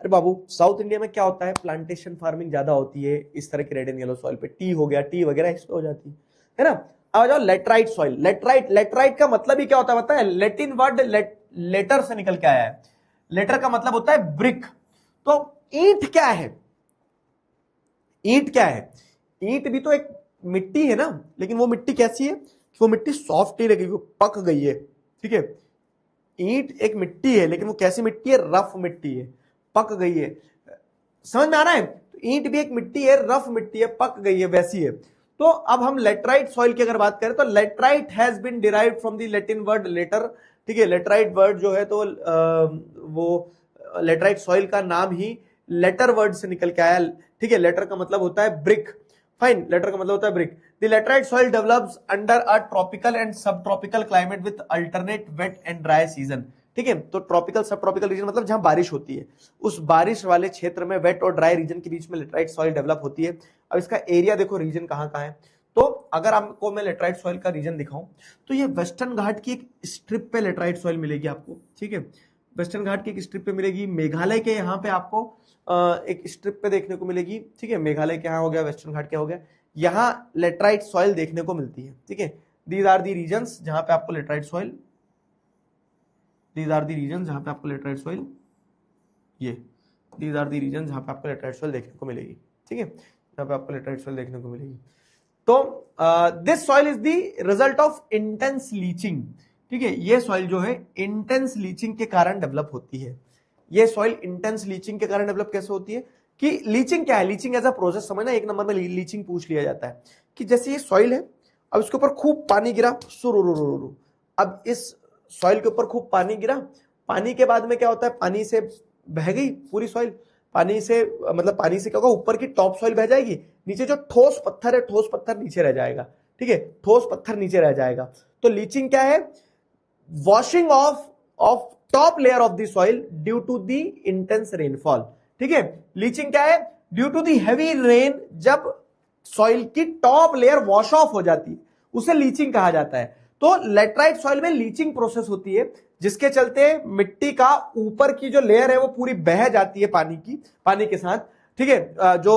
अरे बाबू, साउथ इंडिया में क्या होता है? प्लांटेशन फार्मिंग ज्यादा होती है इस तरह के रेड एंड येलो सॉइल पे। टी हो गया, टी वगैरह इस पे हो जाती है ना। अब आ जाओ लेटराइट सॉइल। लेटराइट का मतलब ही क्या होता है पता है? लैटिन वर्ड लेटर से निकल के आया है। लेटर का मतलब होता है ब्रिक। तो ईंट क्या है? ईंट क्या है? ईंट भी तो एक मिट्टी है ना, लेकिन वो मिट्टी कैसी है? वो मिट्टी सॉफ्ट नहीं लगी, वो पक गई है, ठीक है। ईंट एक मिट्टी है, लेकिन वो कैसी मिट्टी है? रफ मिट्टी है, पक गई है। समझ में आ रहा है? तो ईंट भी एक मिट्टी है, रफ मिट्टी है, पक गई है, वैसी है। तो अब हम लेटराइट सॉइल की अगर बात करें तो laterite has been derived from the Latin word later, ठीक है। लेटराइट वर्ड जो है तो वो लेटराइट सॉइल का नाम ही लेटर वर्ड से निकल के आया, ठीक है। लेटर का मतलब होता है ब्रिक, फाइन, लेटर का मतलब होता है brick. The laterite soil develops under a tropical and sub tropical climate with alternate wet and dry season. ठीक है, तो ट्रॉपिकल सब ट्रॉपिकल रीजन मतलब जहां बारिश होती है, उस बारिश वाले क्षेत्र में वेट और ड्राई रीजन के बीच में लेटराइट सॉइल डेवलप होती है। अब इसका एरिया देखो, रीजन कहां कहां है। तो अगर आपको मैं लेटराइट सॉइल का रीजन दिखाऊं तो ये वेस्टर्न घाट की एक स्ट्रिप पे लेटराइट सॉइल मिलेगी आपको। ठीक है, वेस्टर्न घाट की एक स्ट्रिप पे मिलेगी। मेघालय के यहाँ पे आपको एक स्ट्रिप पे देखने को मिलेगी। ठीक है, मेघालय के यहाँ हो गया, वेस्टर्न घाट क्या हो गया, यहाँ लेटराइट सॉइल देखने को मिलती है। ठीक है, दीज आर दी रीजन्स जहां पे आपको laterite soil, these are the region जहां पे आपको लेटराइट सॉइल, ये दीज आर दी रीजन जहां पे आपको लेटराइट सॉइल देखने को मिलेगी। ठीक है, यहाँ पे आपको लेटराइट सॉइल देखने को मिलेगी। तो this soil is the result of intense leaching. ठीक है, ये सॉइल जो है इंटेंस लीचिंग के कारण डेवलप होती है। ये सॉइल इंटेंस लीचिंग के कारण डेवलप कैसे होती है कि लीचिंग क्या है, लीचिंग एज अ प्रोसेस समझना। एक नंबर में लीचिंग पूछ लिया जाता है कि जैसे ये सॉइल है, अब इसके ऊपर खूब पानी गिरा, सुरुरुरुरु, अब इस सॉइल के ऊपर खूब पानी गिरा, पानी के बाद में क्या होता है, पानी से बह गई पूरी सॉइल, पानी से मतलब पानी से क्या होगा, ऊपर की टॉप सॉइल बह जाएगी, नीचे जो ठोस पत्थर है, ठोस पत्थर नीचे रह जाएगा। ठीक है, ठोस पत्थर नीचे रह जाएगा। तो लीचिंग क्या है, washing of top layer of the soil due to the intense rainfall. ठीक है, लीचिंग क्या है, due to the heavy rain, जब सॉइल की टॉप लेयर वॉश ऑफ हो जाती है उसे लीचिंग कहा जाता है। तो लेटराइट सॉइल में लीचिंग प्रोसेस होती है, जिसके चलते मिट्टी का ऊपर की जो लेयर है वो पूरी बह जाती है पानी के साथ। ठीक है, जो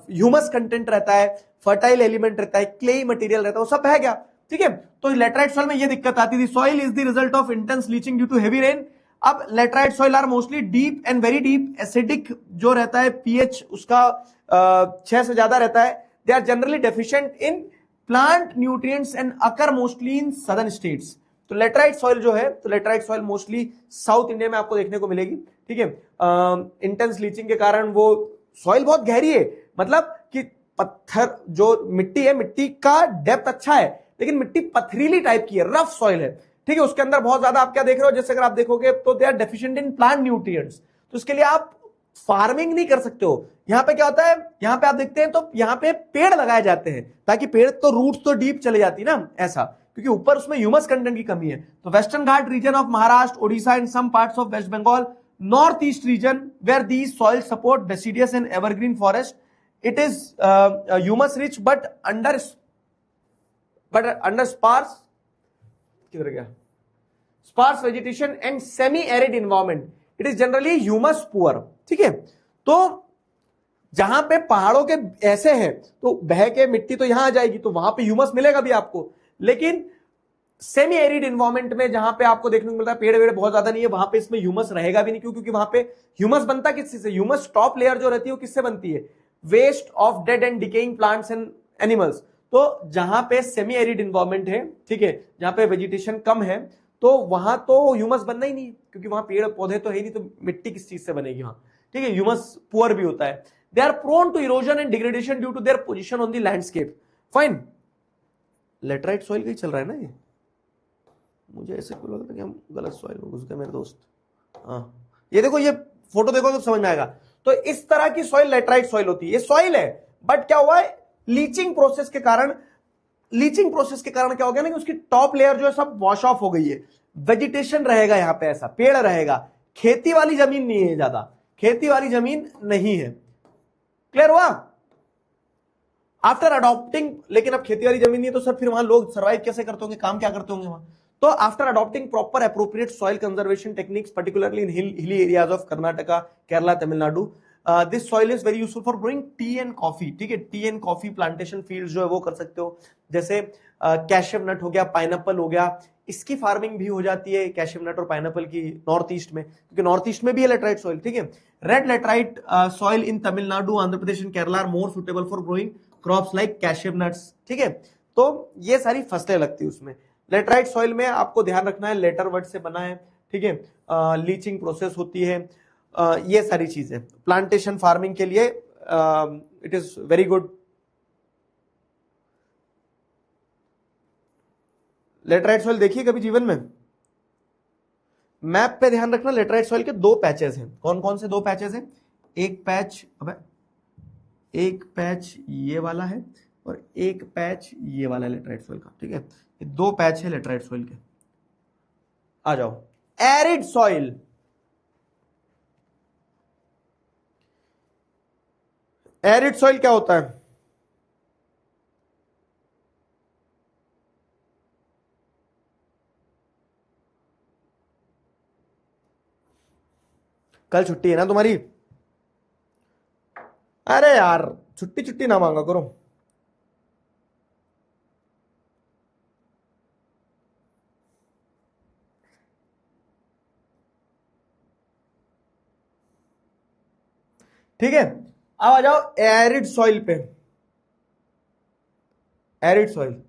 ह्यूमस कंटेंट रहता है, फर्टाइल एलिमेंट रहता है, क्लेई मटेरियल रहता है, वो सब बह गया। ठीक है, तो लेटराइट सॉइल में ये दिक्कत आती थी, soil is the result of intense leaching due to heavy rain. अब laterite soil are mostly deep and very deep, acidic जो रहता है, पीएच उसका 6 से ज्यादा रहता है। They are generally deficient in plant nutrients and occur mostly in southern states. तो लेटराइट सॉइल जो है, तो laterite soil mostly south India में आपको देखने को मिलेगी। ठीक है, इंटेंस लीचिंग के कारण वो सॉइल बहुत गहरी है, मतलब कि पत्थर जो मिट्टी है, मिट्टी का डेप्थ अच्छा है, लेकिन मिट्टी पथरीली टाइप की है, रफ सॉइल है। ठीक है, उसके अंदर बहुत ज्यादा आप क्या देख रहे हो, जैसे अगर आप देखोगे तो they are deficient in plant nutrients, तो इसके लिए आप फार्मिंग नहीं कर सकते हो। यहां पे क्या होता है, यहां पे आप देखते हैं तो यहां पे पेड़ लगाए जाते हैं, ताकि पेड़ तो रूट्स तो डीप चले जाती ना, ऐसा, क्योंकि ऊपर उसमें ह्यूमस कंटेंट की कमी है। तो western Ghat region of Maharashtra, Odisha and some parts of west Bengal, north east region where these soil support deciduous and evergreen forest, it is humus rich but under sparse, किधर गया, sparse vegetation and semi arid environment, it is generally humus poor. ठीक है, तो जहां पे पहाड़ों के ऐसे हैं तो बह के मिट्टी तो यहां आ जाएगी, तो वहां पे ह्यूमस मिलेगा भी आपको, लेकिन सेमी एरिड इन्वायरमेंट में जहां पे आपको देखने को मिलता है पेड़ वेड़ बहुत ज्यादा नहीं है, वहां पे इसमें ह्यूमस रहेगा भी नहीं। क्यों, क्योंकि वहां पे ह्यूमस बनता किससे से, ह्यूमस टॉप लेयर जो रहती है वो किससे बनती है, waste of dead and decaying plants and animals. तो जहां पे सेमी एरिड इन्वायरमेंट है, ठीक है, जहां पे वेजिटेशन कम है, तो वहां तो ह्यूमस बनना ही नहीं, क्योंकि वहां पेड़ पौधे तो है नहीं, तो मिट्टी किस चीज से बनेगी वहां। ठीक है, ह्यूमस पुअर भी होता है। They are prone to erosion and degradation due to their position on the landscape. Fine, laterite soil का ही चल रहा है ना ये, मुझे ऐसे क्यों लग रहा है कि हम गलत सॉइल में घुस गए मेरे दोस्त। हाँ, ये देखो, ये फोटो देखो तो समझ में आएगा। तो इस तरह की सॉइल लेटराइट सॉइल होती है। ये सॉइल है, बट क्या हुआ है, लीचिंग प्रोसेस के कारण क्या हो गया ना कि उसकी टॉप लेयर जो है सब वॉश ऑफ हो गई है। वेजिटेशन रहेगा यहां पे, ऐसा पेड़ रहेगा, खेती वाली जमीन नहीं है, ज्यादा खेती वाली जमीन नहीं है। क्लियर हुआ? आफ्टर अडॉप्टिंग, लेकिन अब खेती वाली जमीन नहीं है तो सर फिर वहां लोग सर्वाइव कैसे करते होंगे, काम क्या करते होंगे वहां? तो after adopting proper appropriate soil conservation techniques, particularly in hilly areas of Karnataka, Kerala, Tamil Nadu, this soil is very useful for growing T and coffee. ठीक है, T and coffee plantation field जो है वो कर सकते हो, जैसे कैशव नट हो गया, पाइनएप्पल हो गया, इसकी फार्मिंग भी हो जाती है, कैशव नट और पाइनएप्पल की, नॉर्थ ईस्ट में, क्योंकि नॉर्थ ईस्ट में भी है लेटराइट सॉइल। ठीक है, red laterite soil in Tamil Nadu, Andhra Pradesh and Kerala are more suitable for growing crops like cashew nuts. ठीक है, तो ये सारी फसलें लगती है उसमें। लेटराइट सॉइल में आपको ध्यान रखना है, लेटर वर्ड से बना है। ठीक है, लीचिंग प्रोसेस होती है, ये सारी चीजें प्लांटेशन फार्मिंग के लिए it is very good. Laterite soil देखिए कभी जीवन में, मैप पे ध्यान रखना, लेटराइट सॉइल के 2 पैचेस हैं। कौन कौन से 2 पैचेस हैं? एक पैच ये वाला है, और एक पैच ये वाला लेटराइट सॉइल का, ठीक है, ये दो पैच है लेटराइट सॉइल के। आ जाओ एरिड सॉइल। एरिड सॉइल क्या होता है? कल छुट्टी है ना तुम्हारी? अरे यार छुट्टी छुट्टी ना मांगा करो। ठीक है, अब आ जाओ एरिड सॉइल पे। एरिड सॉइल,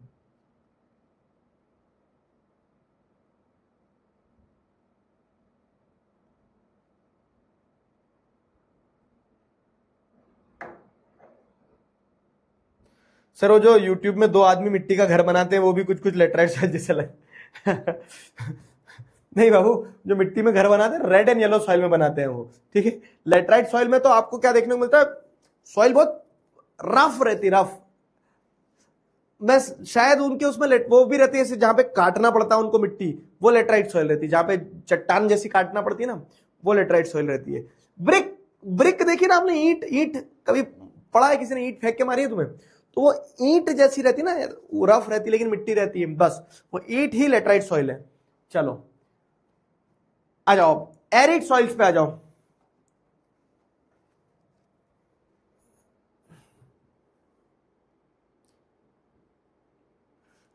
सर वो जो यूट्यूब में दो आदमी मिट्टी का घर बनाते हैं वो भी कुछ कुछ लेटराइट सॉइल जैसे लग नहीं बाबू, जो मिट्टी में घर बनाते हैं रेड एंड येलो सॉइल में बनाते हैं वो, ठीक है। लेटराइट सॉइल में तो आपको क्या देखने को मिलता है, सॉइल बहुत रफ रहती, रफ। बस शायद उनके उसमें वो भी रहती है जहां पे काटना पड़ता है उनको मिट्टी, वो लेटराइट सॉइल रहती है। जहां पे चट्टान जैसी काटना पड़ती है ना, वो लेटराइट सॉइल रहती है। ब्रिक, ब्रिक देखी ना आपने, ईंट, ईंट कभी पढ़ा है किसी ने ईंट फेंक के मारी है तुम्हें? तो वो ईंट जैसी रहती ना, रफ रहती लेकिन मिट्टी रहती है, बस वो ईंट ही लेटराइट सॉइल है। चलो आ जाओ एरिड सॉइल्स पे आ जाओ।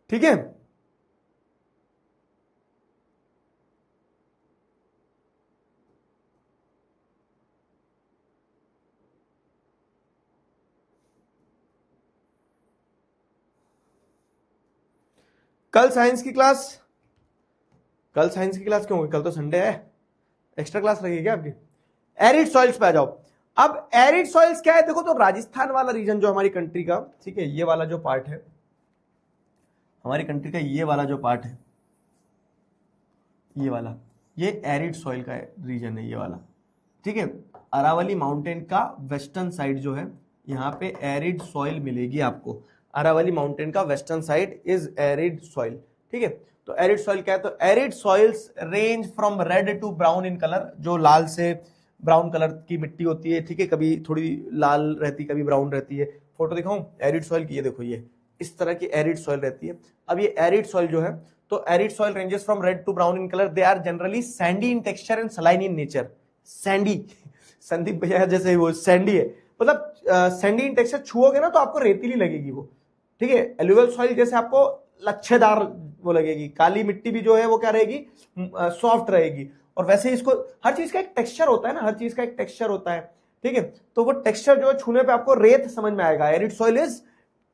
ठीक है, कल साइंस की क्लास, कल साइंस की क्लास क्यों होगी? कल तो संडे है, एक्स्ट्रा क्लास लगेगी क्या आपकी? एरिड सॉइल्स पे आ जाओ। अब एरिड सॉइल्स क्या है देखो, तो राजस्थान वाला रीजन जो हमारी कंट्री का, ठीक है, ये वाला जो पार्ट है हमारी कंट्री का, ये वाला जो पार्ट है, ये वाला, ये एरिड सॉइल का रीजन है ये वाला, ठीक है। अरावली माउंटेन का वेस्टर्न साइड जो है, यहाँ पे एरिड सॉइल मिलेगी आपको। अरावली माउंटेन का western side is arid soil, ठीक है। तो एरिड सॉइल क्या है, तो arid soils range from red to brown in colour, जो लाल से ब्राउन कलर की मिट्टी होती है, ठीक है, कभी थोड़ी लाल रहती कभी ब्राउन रहती है। फोटो दिखाऊं एरिड सॉइल की? ये देखो, ये इस तरह की एरिड सॉइल रहती है। अब ये एरिड सॉइल जो है, तो arid soil ranges from red to brown in colour, they are generally sandy in texture and saline in nature. Sandy, Sandeep भैया जैसे वो सैंडी है, मतलब सैंडी इन टेक्सचर, छुओगे ना तो आपको रेतीली लगेगी वो, ठीक है। एलुवियल सॉइल जैसे आपको लच्छेदार वो लगेगी, काली मिट्टी भी जो है वो क्या रहेगी, सॉफ्ट रहेगी। और वैसे इसको हर चीज का एक टेक्सचर होता है ना, हर चीज का एक टेक्सचर होता है, ठीक है। तो वो टेक्सचर जो है छूने पे आपको रेत समझ में आएगा। Arid soil is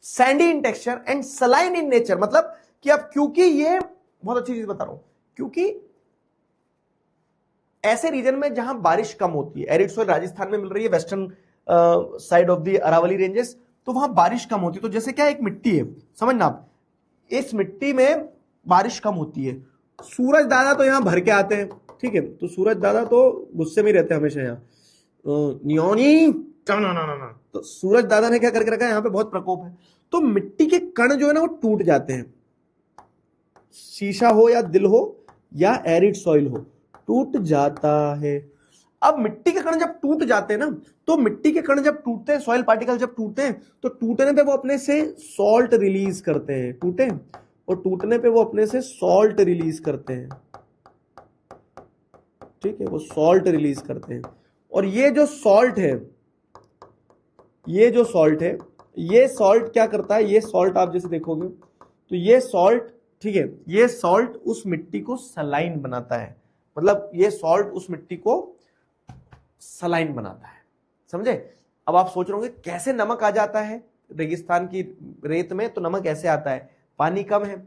Sandy in texture and saline in nature, मतलब कि अब क्योंकि ये बहुत अच्छी चीज बता रहा हूं, क्योंकि ऐसे रीजन में जहां बारिश कम होती है, एरिड सॉइल राजस्थान में मिल रही है, western side of the Aravalli ranges, तो वहां बारिश कम होती है। तो जैसे क्या एक मिट्टी है, समझना आप, इस मिट्टी में बारिश कम होती है। सूरज दादा तो यहां भर के आते हैं, ठीक है, तो सूरज दादा तो गुस्से में ही रहते हैं हमेशा यहाँ, नियोनी तो सूरज दादा ने क्या करके रखा है, यहाँ पे बहुत प्रकोप है, तो मिट्टी के कण जो है ना वो टूट जाते हैं। शीशा हो या दिल हो या एरिड सॉइल हो, टूट जाता है। अब मिट्टी के कण जब टूट जाते हैं ना, तो मिट्टी के कण जब टूटते हैं, सॉइल पार्टिकल जब टूटते हैं, तो टूटने पे वो अपने से सॉल्ट रिलीज करते हैं, टूटे और टूटने पे वो अपने से सॉल्ट रिलीज करते हैं, ठीक है, वो सॉल्ट रिलीज करते हैं। और ये जो सॉल्ट है, ये जो सॉल्ट है, ये सॉल्ट क्या करता है, ये सॉल्ट आप जैसे देखोगे तो ये सॉल्ट, ठीक है, ये सॉल्ट उस मिट्टी को सलाइन बनाता है, मतलब ये सॉल्ट उस मिट्टी को सलाइन बनाता है, समझे? अब आप सोच रहे होंगे कैसे नमक आ जाता है रेगिस्तान की रेत में, तो नमक ऐसे आता है, पानी कम है,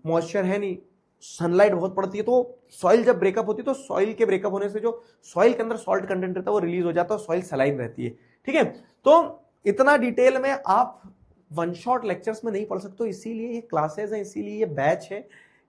मॉइस्चर है नहीं, सनलाइट बहुत पड़ती है, तो सॉइल जब ब्रेकअप होती है, तो सॉइल के ब्रेकअप होने से जो सॉइल के अंदर सॉल्ट कंटेंट रहता है वो रिलीज हो जाता है, सॉइल सलाइन रहती है, ठीक है। तो इतना डिटेल में आप वन शॉट लेक्चर्स में नहीं पढ़ सकते, इसीलिए ये क्लासेस हैं, इसीलिए ये बैच है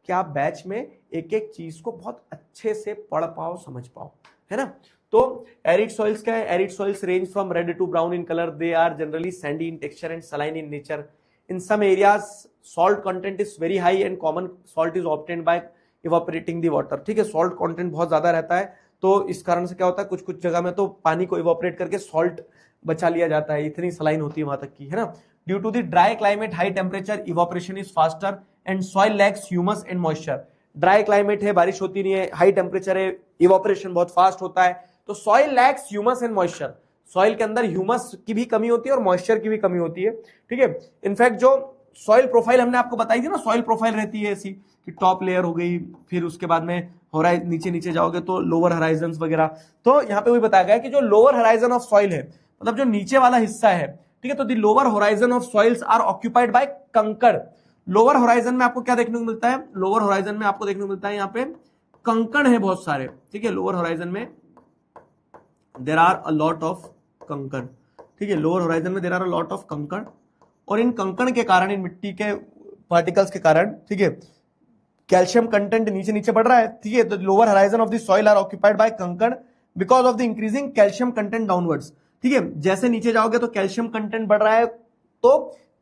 कि आप बैच में एक एक चीज को बहुत अच्छे से पढ़ पाओ, समझ पाओ, है ना। तो एरिड सॉइल्स क्या है, arid soils range from red to brown in colour, they are generally sandy in texture and saline in nature. In some areas salt content is very high and common salt is obtained by evaporating the water. ठीक है, salt content बहुत ज्यादा रहता है, तो इस कारण से क्या होता है, कुछ कुछ जगह में तो पानी को इवापोरेट करके सॉल्ट बचा लिया जाता है, इतनी सलाइन होती है वहां तक की, है ना। Due to the dry climate, high temperature, evaporation is faster and soil lacks humus and moisture. Dry climate है, बारिश होती नहीं है, हाई टेम्परेचर है, इवापोरेशन बहुत फास्ट होता है, तो soil lacks humus and moisture. Soil के अंदर ह्यूमस की भी कमी होती है और मॉइस्चर की भी कमी होती है। ठीक है, इनफैक्ट जो सॉइल प्रोफाइल हमने आपको बताई थी ना, सॉइल प्रोफाइल रहती है ऐसी कि टॉप लेयर हो गई, फिर उसके बाद में नीचे नीचे जाओगे तो लोअर हराइजन वगैरह। तो यहाँ पे वही बताया गया कि जो लोअर हराइजन ऑफ सॉइल है, मतलब जो नीचे वाला हिस्सा है, ठीक है, तो the lower horizon of soils are occupied by kankar. Lower horizon में आपको क्या देखने को मिलता है, लोअर होराइजन में आपको देखने को मिलता है यहाँ पे कंकड़ है बहुत सारे। ठीक है, लोअर होराइजन में there are a lot of kankar. ठीक है, लोअर होराइजन में there are a lot of kankar, और इन कंकड़ के कारण, इन मिट्टी के पार्टिकल्स के कारण, ठीक है, कैल्शियम कंटेंट नीचे नीचे बढ़ रहा है। ठीक है, the lower horizon of the soil are occupied by कंकड़ because of the increasing calcium content downwards. ठीक है, जैसे नीचे जाओगे तो कैल्शियम कंटेंट बढ़ रहा है, तो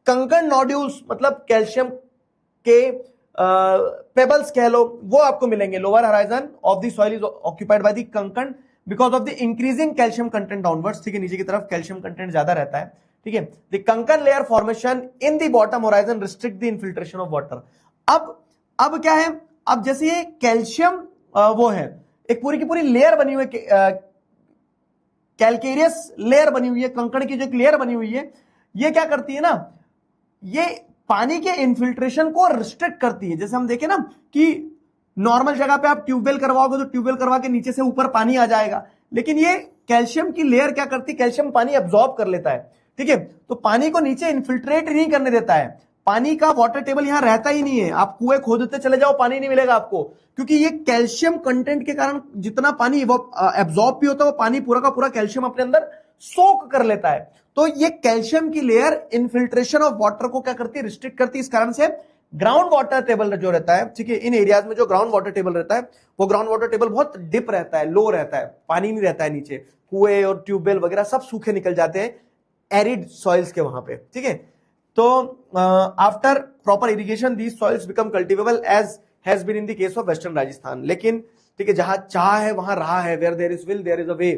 कंकड़ नोड्यूल्स मतलब कैल्शियम के पेबल्स कह लो, वो आपको मिलेंगे। Lower horizon of the soil is occupied by the कंकड़ because of the increasing calcium content downwards. ठीक है, नीचे की तरफ कैल्शियम कंटेंट ज्यादा रहता है। ठीक है, द कंकड़ layer formation in the bottom horizon restrict the infiltration of water. अब क्या है, अब जैसे ये कैल्शियम वो है, एक पूरी की पूरी लेयर बनी हुई है, कैल्केरियस लेयर बनी हुई है, कंकड़ की जो एक लेयर बनी हुई है, ये क्या करती है ना, ये पानी के इनफिल्ट्रेशन को रिस्ट्रिक्ट करती है। जैसे हम देखें ना कि नॉर्मल जगह पे आप ट्यूबवेल करवाओगे तो ट्यूबवेल करवा के नीचे से ऊपर पानी आ जाएगा, लेकिन ये कैल्शियम की लेयर क्या करती है, कैल्शियम पानी एब्जॉर्ब कर लेता है। ठीक है, तो पानी को नीचे इन्फिल्ट्रेट नहीं करने देता है, पानी का वाटर टेबल यहां रहता ही नहीं है। आप कुएं खोदते चले जाओ, पानी नहीं मिलेगा आपको, क्योंकि ये कैल्शियम कंटेंट के कारण जितना पानी एब्जॉर्ब भी होता है, वो पानी पूरा का पूरा कैल्शियम अपने अंदर सोक कर लेता है। तो ये कैल्शियम की लेयर इनफिल्ट्रेशन ऑफ वाटर को क्या करती है, रिस्ट्रिक्ट करती है। इस कारण से ग्राउंड वाटर टेबल जो रहता है, ठीक है, इन एरियाज में जो ग्राउंड वाटर टेबल रहता है, वो ग्राउंड वाटर टेबल बहुत डिप रहता है, लो रहता है, पानी नहीं रहता है नीचे, कुएं और ट्यूबवेल वगैरह सब सूखे निकल जाते हैं एरिड सॉइल्स के वहां पे। ठीक है, तो after proper irrigation these soils become cultivable as has been in the case of western Rajasthan. लेकिन ठीक है, जहां चाह है वहां राह है, where there is will there is a way.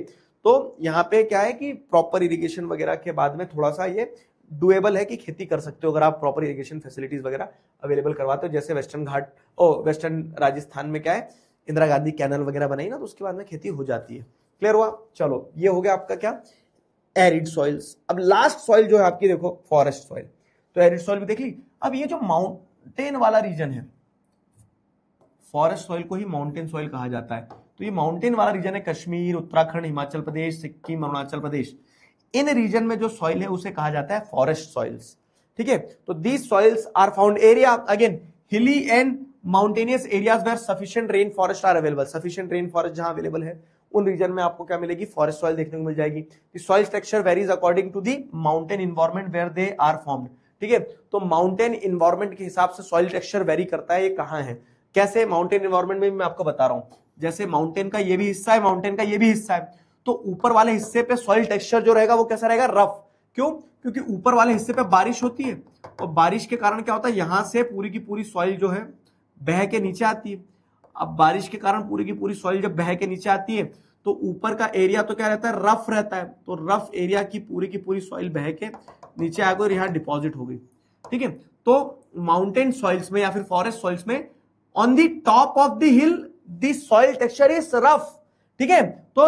तो यहाँ पे क्या है कि प्रॉपर इरिगेशन वगैरह के बाद में थोड़ा सा ये डुएबल है कि खेती कर सकते हो अगर आप प्रॉपर इरिगेशन फैसिलिटीज वगैरह अवेलेबल करवाते हो। जैसे वेस्टर्न घाट वेस्टर्न राजस्थान में क्या है, इंदिरा गांधी कैनल वगैरह बनाई ना, तो उसके बाद में खेती हो जाती है। क्लियर हुआ? चलो, ये हो गया आपका क्या, एरिड सॉइल्स। अब लास्ट सॉइल जो है आपकी देखो, फॉरेस्ट सॉइल। तो एरिड सॉइल भी देख ली। अब ये जो माउंटेन वाला रीजन है, फॉरेस्ट सॉइल को ही माउंटेन सॉइल कहा जाता है। तो ये माउंटेन वाला रीजन है, कश्मीर, उत्तराखंड, हिमाचल प्रदेश, सिक्किम, अरुणाचल प्रदेश, इन रीजन में जो सॉइल है उसे कहा जाता है फॉरेस्ट सॉइल्स। ठीक है, तो these soils are found area again hilly and mountainous areas where sufficient rain forest are available. Sufficient rain forest जहां अवेलेबल है उन रीजन में आपको क्या मिलेगी, फॉरेस्ट सॉइल देखने को मिल जाएगी। The soil texture varies according to the mountain environment where they are formed. ठीक है, तो माउंटेन एनवायरनमेंट के हिसाब से सॉइल टेक्सचर वेरी करता है। ये कहां है, कैसे, माउंटेन एनवायरनमेंट में मैं आपको बता रहा हूं। जैसे माउंटेन का ये भी हिस्सा है, माउंटेन का ये भी हिस्सा है, तो ऊपर वाले हिस्से पे सॉइल टेक्सचर जो रहेगा वो कैसा रहेगा, रफ। क्यों? क्योंकि ऊपर वाले हिस्से पे बारिश होती है, और बारिश के कारण क्या होता है, यहां से पूरी की पूरी सॉइल जो है बह के नीचे आती है। अब बारिश के कारण पूरी की पूरी सॉइल जब बह के नीचे आती है, तो ऊपर का एरिया तो क्या रहता है, रफ रहता है। तो रफ एरिया की पूरी सॉइल बह के नीचे आ गई और यहाँ डिपॉजिट हो गई। ठीक है, तो माउंटेन सॉइल्स में या फिर फॉरेस्ट सॉइल्स में on the top of the hill the soil texture is rough. ठीक है, तो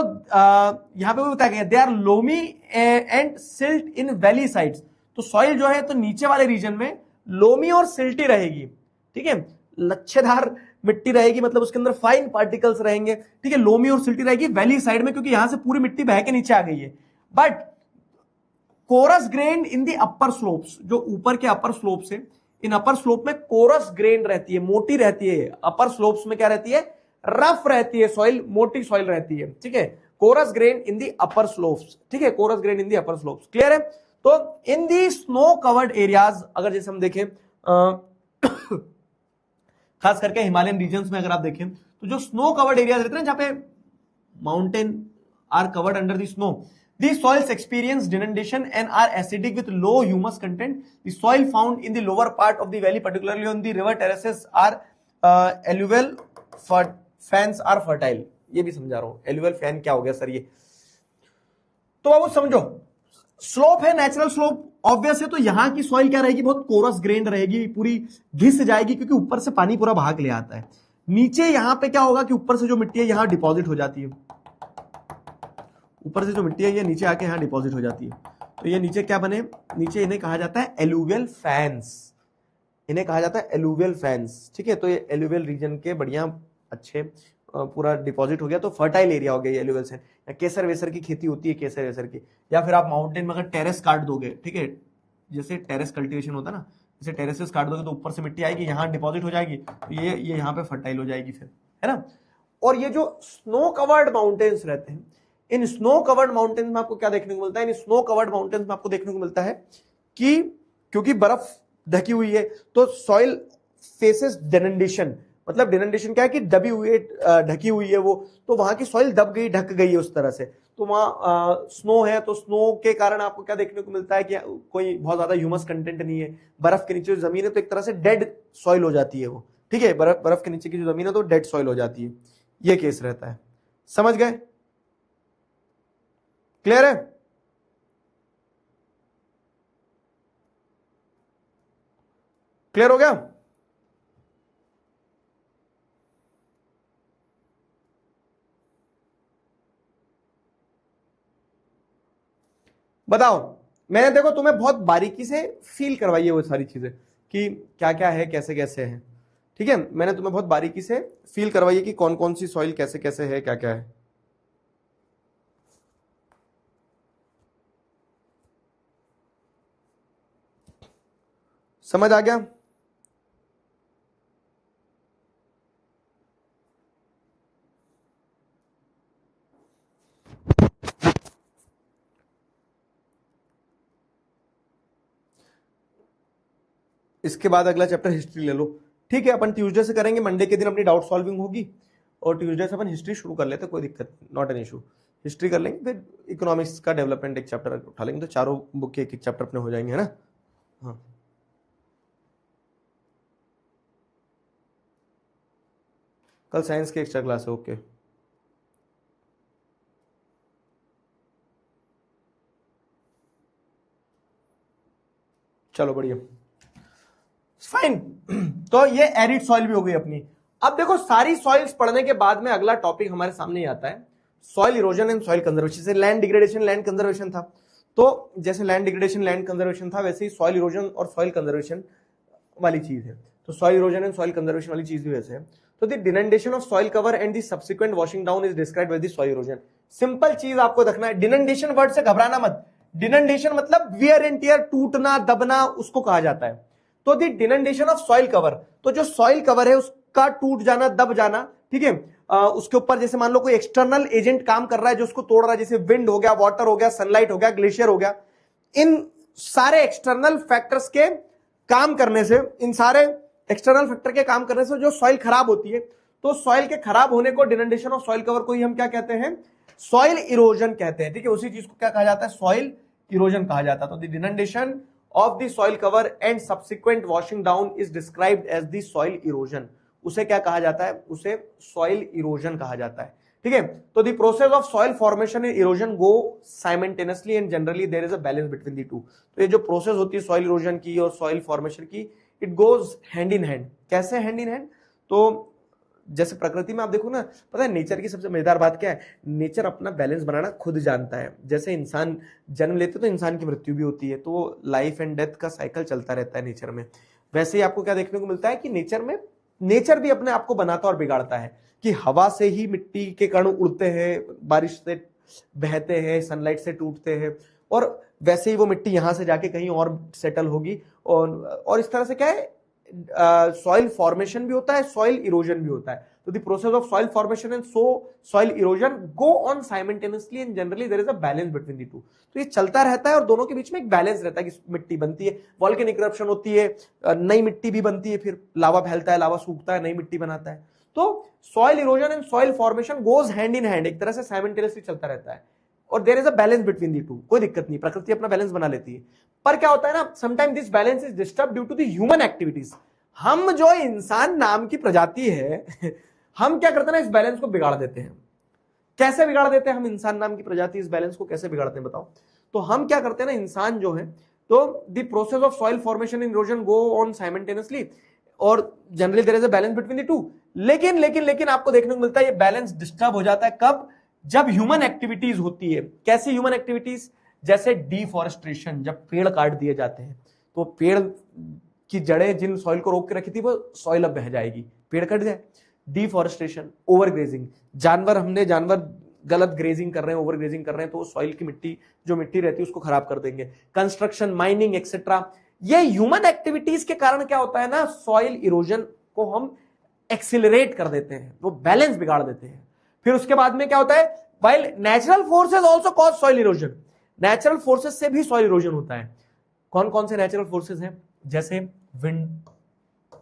यहां पे भी बताया गया they are loamy and silt in valley sides. तो सॉइल जो है तो नीचे वाले रीजन में लोमी और सिल्टी रहेगी। ठीक है, लच्छेदार मिट्टी रहेगी, मतलब उसके अंदर फाइन पार्टिकल्स रहेंगे। ठीक है, लोमी और सिल्टी रहेगी वैली साइड में, क्योंकि यहां से पूरी मिट्टी बह के नीचे आ गई है। But coarse grain in the upper slopes, जो ऊपर के अपर स्लोप से, इन अपर स्लोप में कोरस ग्रेन रहती है, मोटी रहती है। अपर स्लोप्स में क्या रहती है, रफ रहती है सॉइल, मोटी सॉइल रहती है। ठीक है, coarse grain in the upper slopes. ठीक है, coarse grain in the upper slopes. Clear है? तो in the snow covered areas, अगर जैसे हम देखें खास करके हिमालयन रीजन्स में अगर आप देखें, तो जो स्नो कवर्ड एरियाज रहते हैं ना, जहां पे mountain are covered under the snow, These soils experience denudation and are acidic with low humus content. The soil found in the lower part of the valley, particularly on the river terraces, are alluvial fans are fertile. ये भी समझा रहा हूं, alluvial fan क्या हो गया sir ये? तो बाबू समझो, स्लोप है, नेचुरल स्लोप, ऑब्वियस है, तो यहां की सॉइल क्या रहेगी, बहुत कोरस ग्रेन्ड रहेगी, पूरी घिस जाएगी, क्योंकि ऊपर से पानी पूरा भाग ले आता है। नीचे यहां पे क्या होगा कि ऊपर से जो मिट्टी है यहां डिपॉजिट हो जाती है, ऊपर से जो मिट्टी है ये नीचे आके यहां डिपॉजिट हो जाती है। तो ये नीचे क्या बने, नीचे इन्हें कहा जाता है एलुवियल फैंस, इन्हें कहा जाता है एलुवियल फैंस, ठीक है। तो ये एलुवियल रीजन के बढ़िया अच्छे पूरा डिपॉजिट हो गया, तो फर्टाइल एरिया हो गया ये एलुवियल सैंड। या केसर वेसर की खेती होती है, केसर वेसर की, या फिर आप माउंटेन में अगर टेरेस काट दोगे, ठीक है, जैसे टेरेस कल्टीवेशन होता है ना, जैसे टेरेसेस काट दोगे तो ऊपर से मिट्टी आएगी, यहाँ डिपॉजिट हो जाएगी, तो ये यहाँ पे फर्टाइल हो जाएगी फिर, है ना। और ये जो स्नो कवर्ड माउंटेन्स रहते हैं, इन स्नो कवर्ड माउंटेन्स में आपको क्या देखने को मिलता है, इन स्नो कवर्ड माउंटेन्स में आपको देखने को मिलता है कि क्योंकि बर्फ ढकी हुई है तो सॉइल फेसेस डेनंडेशन, मतलब डेनंडेशन क्या है कि दबी हुई है, ढकी हुई है वो, तो वहां की सॉइल दब गई, ढक गई है उस तरह से। तो वहां स्नो है, तो स्नो के कारण आपको क्या देखने को मिलता है कि कोई बहुत ज्यादा ह्यूमस कंटेंट नहीं है, बर्फ के नीचे जो जमीन है तो एक तरह से डेड सॉइल हो जाती है वो, ठीक है, बर्फ के नीचे की जो जमीन है तो डेड सॉइल हो जाती है, ये केस रहता है। समझ गए? क्लियर है? क्लियर हो गया? बताओ, मैंने देखो तुम्हें बहुत बारीकी से फील करवाई है वो सारी चीजें कि क्या क्या है, कैसे कैसे है, ठीक है। मैंने तुम्हें बहुत बारीकी से फील करवाई है कि कौन कौन सी सॉइल कैसे कैसे है, क्या क्या है। समझ आ गया? इसके बाद अगला चैप्टर हिस्ट्री ले लो, ठीक है। अपन ट्यूसडे से करेंगे, मंडे के दिन अपनी डाउट सॉल्विंग होगी और ट्यूसडे से अपन हिस्ट्री शुरू कर लेते, कोई दिक्कत नॉट एन इशू। हिस्ट्री कर लेंगे, फिर इकोनॉमिक्स का डेवलपमेंट एक चैप्टर उठा लेंगे, तो चारों बुक के एक एक चैप्टर अपने हो जाएंगे, है ना। हाँ, कल साइंस की एक्स्ट्रा क्लास है, ओके। चलो बढ़िया, फाइन। तो ये एरिड सॉइल भी हो गई अपनी। अब देखो, सारी सॉइल्स पढ़ने के बाद में अगला टॉपिक हमारे सामने ही आता है, soil erosion and soil conservation. से लैंड डिग्रेडेशन, लैंड कंजर्वेशन था, तो जैसे लैंड डिग्रेडेशन, लैंड कंजर्वेशन था, वैसे ही सॉइल इरोजन और सॉइल कंजर्वेशन वाली चीज है। तो soil erosion and soil conservation वाली चीज भी वैसे है। तो the denudation of soil cover and the subsequent washing down is described by the soil erosion. Simple चीज आपको रखना है, डिनंडेशन वर्ड से घबराना मत। डिनंडेशन मतलब वियर एंड टियर, टूटना, दबना, उसको कहा जाता है। तो the denudation of soil cover, तो जो सॉइल कवर है उसका टूट जाना, दब जाना, ठीक है। उसके ऊपर जैसे मान लो कोई एक्सटर्नल एजेंट काम कर रहा है जो उसको तोड़ रहा है, जैसे विंड हो गया, वाटर हो गया, सनलाइट हो गया, ग्लेशियर हो गया, इन सारे एक्सटर्नल फैक्टर्स के काम करने से, इन सारे एक्सटर्नल फैक्टर के काम करने से जो सॉइल खराब होती है, तो सॉइल के खराब होने को, डिनंडेशन ऑफ सॉइल कवर को ही हम क्या कहते हैं, सॉइल इरोजन कहते हैं, ठीक है। उसी चीज को क्या कहा जाता है, सॉइल इरोजन कहा जाता है। तो the डिनंडेशन of the soil cover and subsequent washing down is described as the soil erosion। उसे क्या कहा जाता है, उसे soil erosion कहा जाता है, ठीक है। तो the process of soil formation and erosion go simultaneously and generally there is a balance between the two। तो ये जो प्रोसेस होती है soil erosion की और soil formation की, it goes hand in hand। कैसे hand in hand? तो जैसे प्रकृति में आप देखो ना, पता है नेचर की सबसे मजेदार बात क्या है, नेचर अपना बैलेंस बनाना खुद जानता है। जैसे इंसान जन्म लेते तो इंसान की मृत्यु भी होती है, तो लाइफ एंड डेथ का साइकिल चलता रहता है नेचर में। वैसे ही आपको क्या देखने को मिलता है कि नेचर भी अपने आप को बनाता और बिगाड़ता है, कि हवा से ही मिट्टी के कण उड़ते हैं, बारिश से बहते हैं, सनलाइट से टूटते हैं, और वैसे ही वो मिट्टी यहां से जाके कहीं और सेटल होगी। और इस तरह से क्या है, सॉइल फॉर्मेशन भी होता है, सॉइल इरोजन भी होता है। तो the process of soil formation and soil erosion go on simultaneously and generally there is a balance between the two. तो ये चलता रहता है और दोनों के बीच में एक बैलेंस रहता है कि मिट्टी बनती है, वोल्केनिक इरप्शन होती है, नई मिट्टी भी बनती है, फिर लावा फैलता है, लावा सूखता है, नई मिट्टी बनाता है। तो soil erosion and soil formation goes hand in hand, एक तरह से साइमल्टेनियसली चलता रहता है। और there is a balance between the two, कोई दिक्कत नहीं, प्रकृति अपना बैलेंस बना लेती है। पर क्या होता है ना, sometime this balance is disturb due to the human activities. हम जो इंसान नाम की प्रजाति है हम क्या करते हैं ना, इस बैलेंस को बिगाड़ देते हैं। कैसे बिगाड़ देते हैं हम इंसान नाम की प्रजाति इस बैलेंस को कैसे बिगाड़ते हैं बताओ? तो हम क्या करते हैं ना, इंसान जो है, तो the process of soil formation in erosion go on simultaneously और generally there is a balance between the two. लेकिन लेकिन लेकिन आपको देखने को मिलता है ये बैलेंस डिस्टर्ब हो जाता है कब? जब ह्यूमन एक्टिविटीज होती है। कैसी ह्यूमन एक्टिविटीज? जैसे डिफॉरेस्टेशन, जब पेड़ काट दिए जाते हैं तो पेड़ की जड़ें जिन सॉइल को रोक के रखी थी वो सॉइल अब बह जाएगी, पेड़ कट जाए। डिफॉरेस्टेशन, ओवर ग्रेजिंग, जानवर गलत ग्रेजिंग कर रहे हैं, ओवर ग्रेजिंग कर रहे हैं तो सॉइल की मिट्टी, जो मिट्टी रहती है उसको खराब कर देंगे। कंस्ट्रक्शन, माइनिंग एक्सेट्रा, ये ह्यूमन एक्टिविटीज के कारण क्या होता है ना, सॉइल इरोजन को हम एक्सिलरेट कर देते हैं, वो बैलेंस बिगाड़ देते हैं। फिर उसके बाद में क्या होता है, while natural forces also cause soil erosion, natural forces से भी सॉइल इरोजन होता है। कौन कौन से नेचुरल फोर्सेस हैं? जैसे विंड,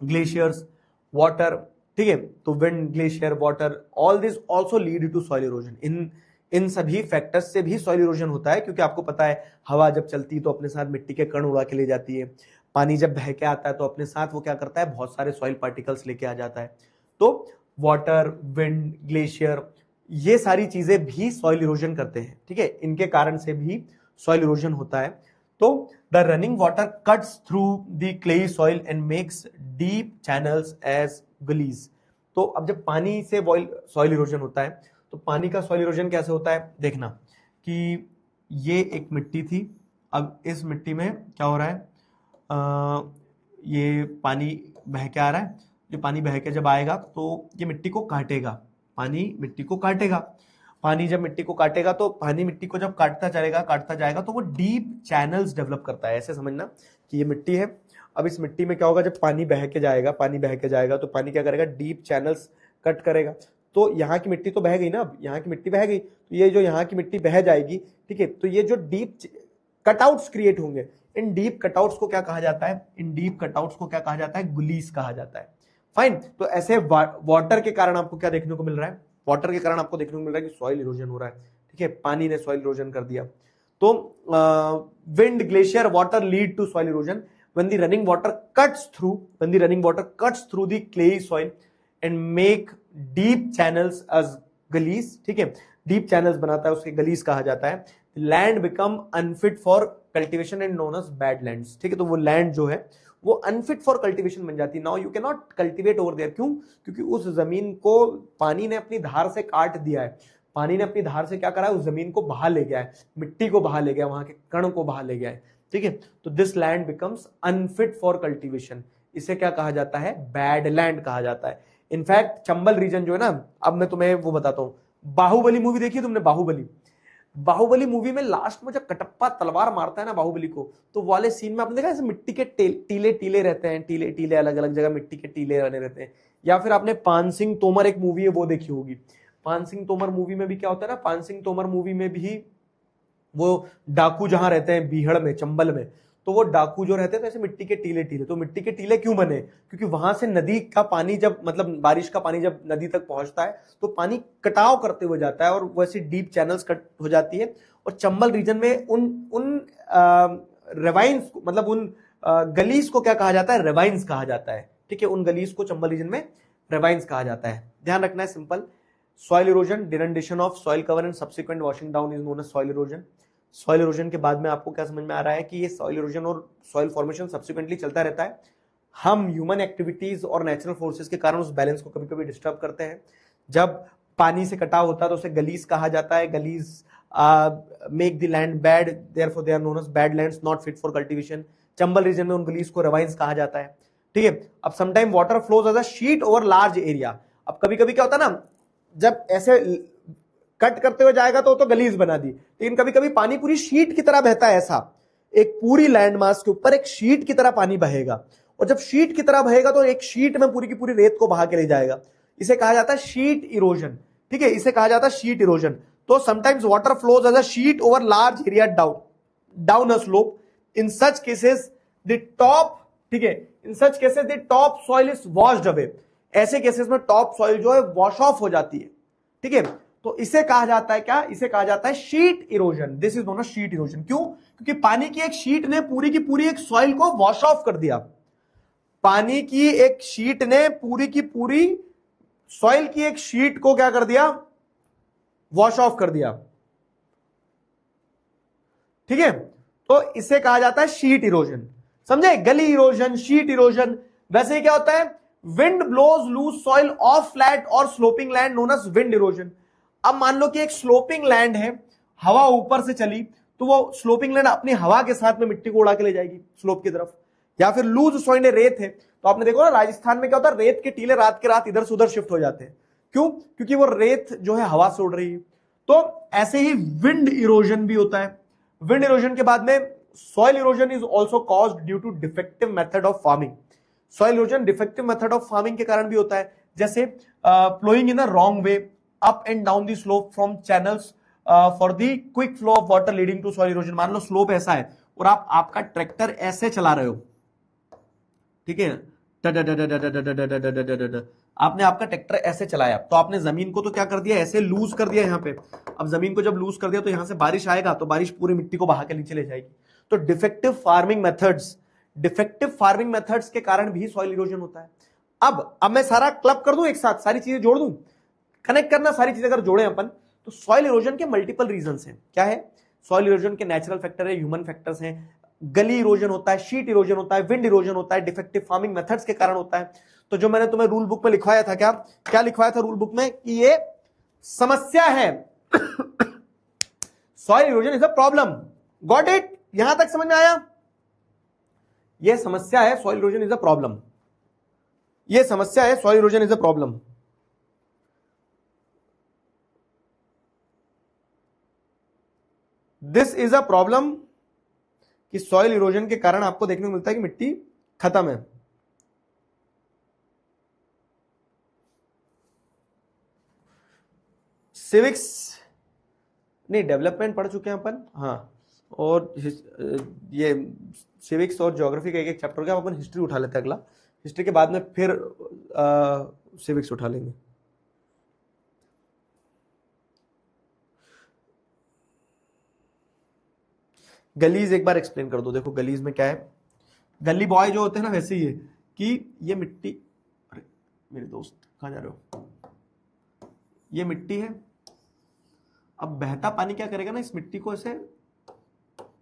ग्लेशियर्स, वाटर, ठीक है, तो wind, glacier, water, all this also lead to soil erosion. इन सभी फैक्टर्स से भी सॉइल इरोजन होता है, क्योंकि आपको पता है हवा जब चलती है तो अपने साथ मिट्टी के कण उड़ा के ले जाती है, पानी जब बह के आता है तो अपने साथ वो क्या करता है, बहुत सारे सॉइल पार्टिकल्स लेके आ जाता है। तो वाटर, विंड, ग्लेशियर, ये सारी चीजें भी सॉइल इरोजन करते हैं, ठीक है, इनके कारण से भी सॉइल इरोजन होता है। तो the running water cuts through the clayey soil and makes deep channels as gullies. तो अब जब पानी से सॉइल इरोजन होता है तो पानी का सॉइल इरोजन कैसे होता है? देखना कि ये एक मिट्टी थी, अब इस मिट्टी में क्या हो रहा है, ये पानी बह के आ रहा है, ये पानी बह के जब आएगा तो ये मिट्टी को काटेगा, पानी मिट्टी को काटेगा, पानी जब मिट्टी को काटेगा तो पानी मिट्टी को जब काटता जाएगा तो वो डीप चैनल्स डेवलप करता है। ऐसे समझना कि ये मिट्टी है, अब इस मिट्टी में क्या होगा, जब पानी बह के जाएगा तो पानी क्या करेगा, डीप चैनल्स कट करेगा। तो यहाँ की मिट्टी तो बह गई ना, अब यहाँ की मिट्टी बह गई तो ये जो यहाँ की मिट्टी बह जाएगी, ठीक है, तो ये जो डीप कटआउट्स क्रिएट होंगे, इन डीप कटआउट्स को क्या कहा जाता है, इन डीप कटआउट्स को क्या कहा जाता है, गुलीस कहा जाता है। फाइन, तो ऐसे वाटर के कारण आपको क्या देखने को मिल रहा है, वाटर के कारण आपको देखने को मिल रहा है कि सॉइल इरोजन हो रहा है, ठीक है, पानी ने सॉइल इरोजन कर दिया। तो wind, glacier, water lead to soil erosion when the running water cuts through the clay soil and make deep channels as gullies, ठीक है, deep channels बनाता है, उसके गलीज कहा जाता है। land become unfit for cultivation and known as badlands, ठीक है, तो वो लैंड जो है वो अनफिट फॉर कल्टीवेशन बन जाती है। Now you can not cultivate over there, क्यों? क्योंकि उस जमीन को पानी ने अपनी धार से काट दिया है, पानी ने अपनी धार से क्या करा है, उस जमीन को बहा ले गया है, मिट्टी को बहा ले गया, वहां के कण को बहा ले गया है, ठीक है, तो this land becomes unfit for cultivation, इसे क्या कहा जाता है, बैड लैंड कहा जाता है। इनफैक्ट चंबल रीजन जो है ना, अब मैं तुम्हें वो बताता हूं, बाहुबली मूवी देखी तुमने? बाहुबली मूवी में लास्ट में जब कटप्पा तलवार मारता है ना बाहुबली को, तो वाले सीन में आपने देखा ऐसे मिट्टी के टीले रहते हैं, टीले अलग अलग जगह मिट्टी के टीले बने रहते हैं। या फिर आपने पान सिंह तोमर, एक मूवी है वो देखी होगी, पान सिंह तोमर मूवी में भी क्या होता है ना, पान सिंह तोमर मूवी में भी वो डाकू जहां रहते हैं बीहड़ में, चंबल में, तो वो डाकू जो रहते हैं तो ऐसे मिट्टी के टीले, तो मिट्टी के टीले क्यों बने? क्योंकि वहां से नदी का पानी जब, मतलब बारिश का पानी जब नदी तक पहुंचता है तो पानी कटाव करते हुए जाता है और वैसे डीप चैनल्स कट हो जाती है। और चंबल रीजन में उन रेवाइंस, मतलब उन गलीज को क्या कहा जाता है, रेवाइंस कहा जाता है, ठीक है, उन गलीज को चंबल रीजन में रेवाइंस कहा जाता है। ध्यान रखना है, simple. Soil erosion, denudation of soil cover and subsequent washing down is known as soil erosion. Soil erosion के बाद में आपको क्या समझ में आ रहा है कि ये सॉइल इरोजन और सॉइल फॉर्मेशन सब्सिक्वेंटली चलता रहता है। हम ह्यूमन एक्टिविटीज और नेचुरल फोर्सेस के कारण उस बैलेंस को कभी कभी डिस्टर्ब करते हैं। जब पानी से कटाव होता है तो उसे गलीज कहा जाता है, gullies make the land bad, therefore they are known as bad lands not fit for cultivation. Chambal region में उन गलीज को रेवाइंस कहा जाता है, ठीक है। अब sometime water flows as a sheet over large area. अब कभी कभी क्या होता है ना, जब ऐसे कट करते हुए जाएगा तो गलीज बना दी, लेकिन कभी कभी पानी पूरी शीट की तरह बहता है, ऐसा एक पूरी लैंड मास के ऊपर एक शीट की तरह पानी बहेगा, और जब शीट की तरह बहेगा तो एक शीट में पूरी की पूरी रेत को बहा के ले जाएगा। इसे कहा जाता है शीट इरोजन, ठीक है, इसे कहा जाता है शीट इरोजन। तो sometimes water flows as a sheet over large area down a slope. In such cases the top, ठीक है, in such cases the top soil is washed away. ऐसे केसेस में टॉप सॉइल जो है wash off हो जाती है, ठीक है। तो इसे कहा जाता है क्या, इसे कहा जाता है sheet erosion. This is known as sheet erosion. क्यों? क्योंकि पानी की एक शीट ने पूरी की पूरी एक सॉइल को वॉश ऑफ कर दिया। पानी की एक शीट ने पूरी की पूरी सॉइल की एक शीट को क्या कर दिया, वॉश ऑफ कर दिया। ठीक है, तो इसे कहा जाता है शीट इरोजन। समझे? गली इरोजन, शीट इरोजन। वैसे ही क्या होता है, wind blows loose soil of flat और sloping land known as wind erosion. अब मान लो कि एक स्लोपिंग लैंड है, हवा ऊपर से चली तो वो स्लोपिंग लैंड अपनी हवा के साथ में मिट्टी को उड़ा के ले जाएगी स्लोप की तरफ। या फिर लूज सॉइल रेत है, तो आपने देखो ना राजस्थान में क्या होता है, रेत के टीले रात के रात इधर से उधर शिफ्ट हो जाते हैं। क्यों? क्योंकि वो रेत जो है हवा से उड़ रही है। तो ऐसे ही विंड इरोजन भी होता है। विंड इरोजन के बाद में soil erosion is also caused due to defective method of farming. Soil erosion defective method of farming के कारण भी होता है, जैसे ploughing in a wrong way up and down the slope from channels for the quick flow of water leading to soil erosion. मान लो slope ऐसा है और आपका ट्रैक्टर ऐसे चला रहे हो, ठीक है, आपने आपका ट्रैक्टर ऐसे चलाया तो आपने जमीन को तो क्या कर दिया, ऐसे लूज कर दिया यहां पे। अब जमीन को जब लूज कर दिया तो यहां से बारिश आएगा तो बारिश पूरी मिट्टी को बहा के नीचे ले जाएगी। तो डिफेक्टिव फार्मिंग मेथड्स के कारण भी सॉइल इरोजन होता है। अब मैं सारा क्लब कर दूं एक साथ, सारी चीजें जोड़ दूं, कनेक्ट करना, सारी चीजें अगर जोड़े अपन तो सॉइल इरोजन के मल्टीपल रीजंस हैं। क्या है? सॉइल इरोजन के नेचुरल फैक्टर है, ह्यूमन फैक्टर्स हैं, गली इरोजन होता है, शीट इरोजन होता है, विंड इरोजन होता है, डिफेक्टिव फार्मिंग मेथड्स के कारण होता है। तो जो मैंने तुम्हें रूल बुक में लिखवाया था, क्या लिखवाया था रूल बुक में कि ये समस्या है। Soil erosion is a problem. Got it? यहां तक समझ में आया? ये समस्या है, soil erosion is a problem. ये समस्या है, soil erosion is a problem. This is a problem कि सॉइल इरोजन के कारण आपको देखने को मिलता है कि मिट्टी खत्म है। सिविक्स नहीं, डेवलपमेंट पढ़ चुके हैं अपन, हाँ, और ये सिविक्स और ज्योग्राफी का एक एक चैप्टर का अपन हिस्ट्री उठा लेते हैं अगला। हिस्ट्री के बाद में फिर सिविक्स उठा लेंगे। गलीज एक बार एक्सप्लेन कर दो। देखो गलीज में क्या है, गली बॉय जो होते हैं ना वैसे ही है कि ये मिट्टी, अरे मेरे दोस्त कहाँ जा रहे हो, ये मिट्टी है। अब बहता पानी क्या करेगा ना, इस मिट्टी को ऐसे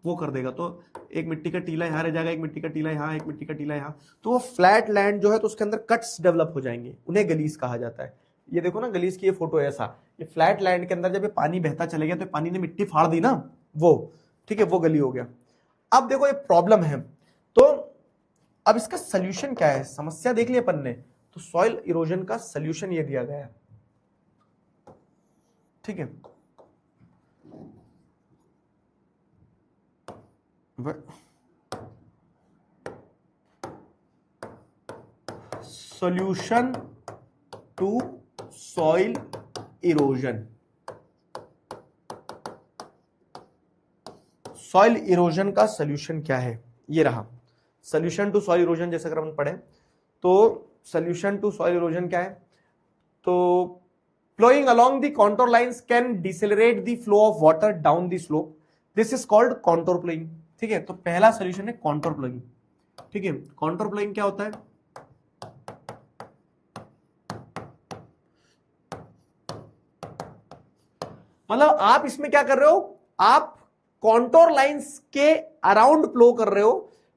वो कर देगा, तो एक मिट्टी का टीला यहां रह जाएगा, एक मिट्टी का टीला यहां, एक मिट्टी का टीला यहां, तो वो फ्लैट लैंड जो है तो उसके अंदर कट्स डेवलप हो जाएंगे, उन्हें गलीज कहा जाता है। ये देखो ना गलीज की ये फोटो है ऐसा, ये फ्लैट लैंड के अंदर जब ये पानी बहता चले गया तो पानी ने मिट्टी फाड़ दी ना, वो ठीक है, वो गली हो गया। अब देखो ये प्रॉब्लम है, तो अब इसका सोल्यूशन क्या है, समस्या देख लिया अपन ने, तो सॉइल इरोजन का सोल्यूशन ये दिया गया है। ठीक है, solution to soil erosion. Soil erosion का सोल्यूशन क्या है, ये रहा सोल्यूशन टू सॉइल इरोजन। जैसे अगर हम पढ़े तो सोल्यूशन टू सॉइल इरोजन क्या है, तो flowing along the contour lines can decelerate the flow of water down the slope, this is called contour ploughing. ठीक है, तो पहला सोल्यूशन है कॉन्टोर प्लोइंग। ठीक है, कॉन्टोर प्लोइंग क्या होता है, मतलब आप इसमें क्या कर रहे हो, आप कॉन्टोर लाइंस के अराउंड फ्लो कर रहे हो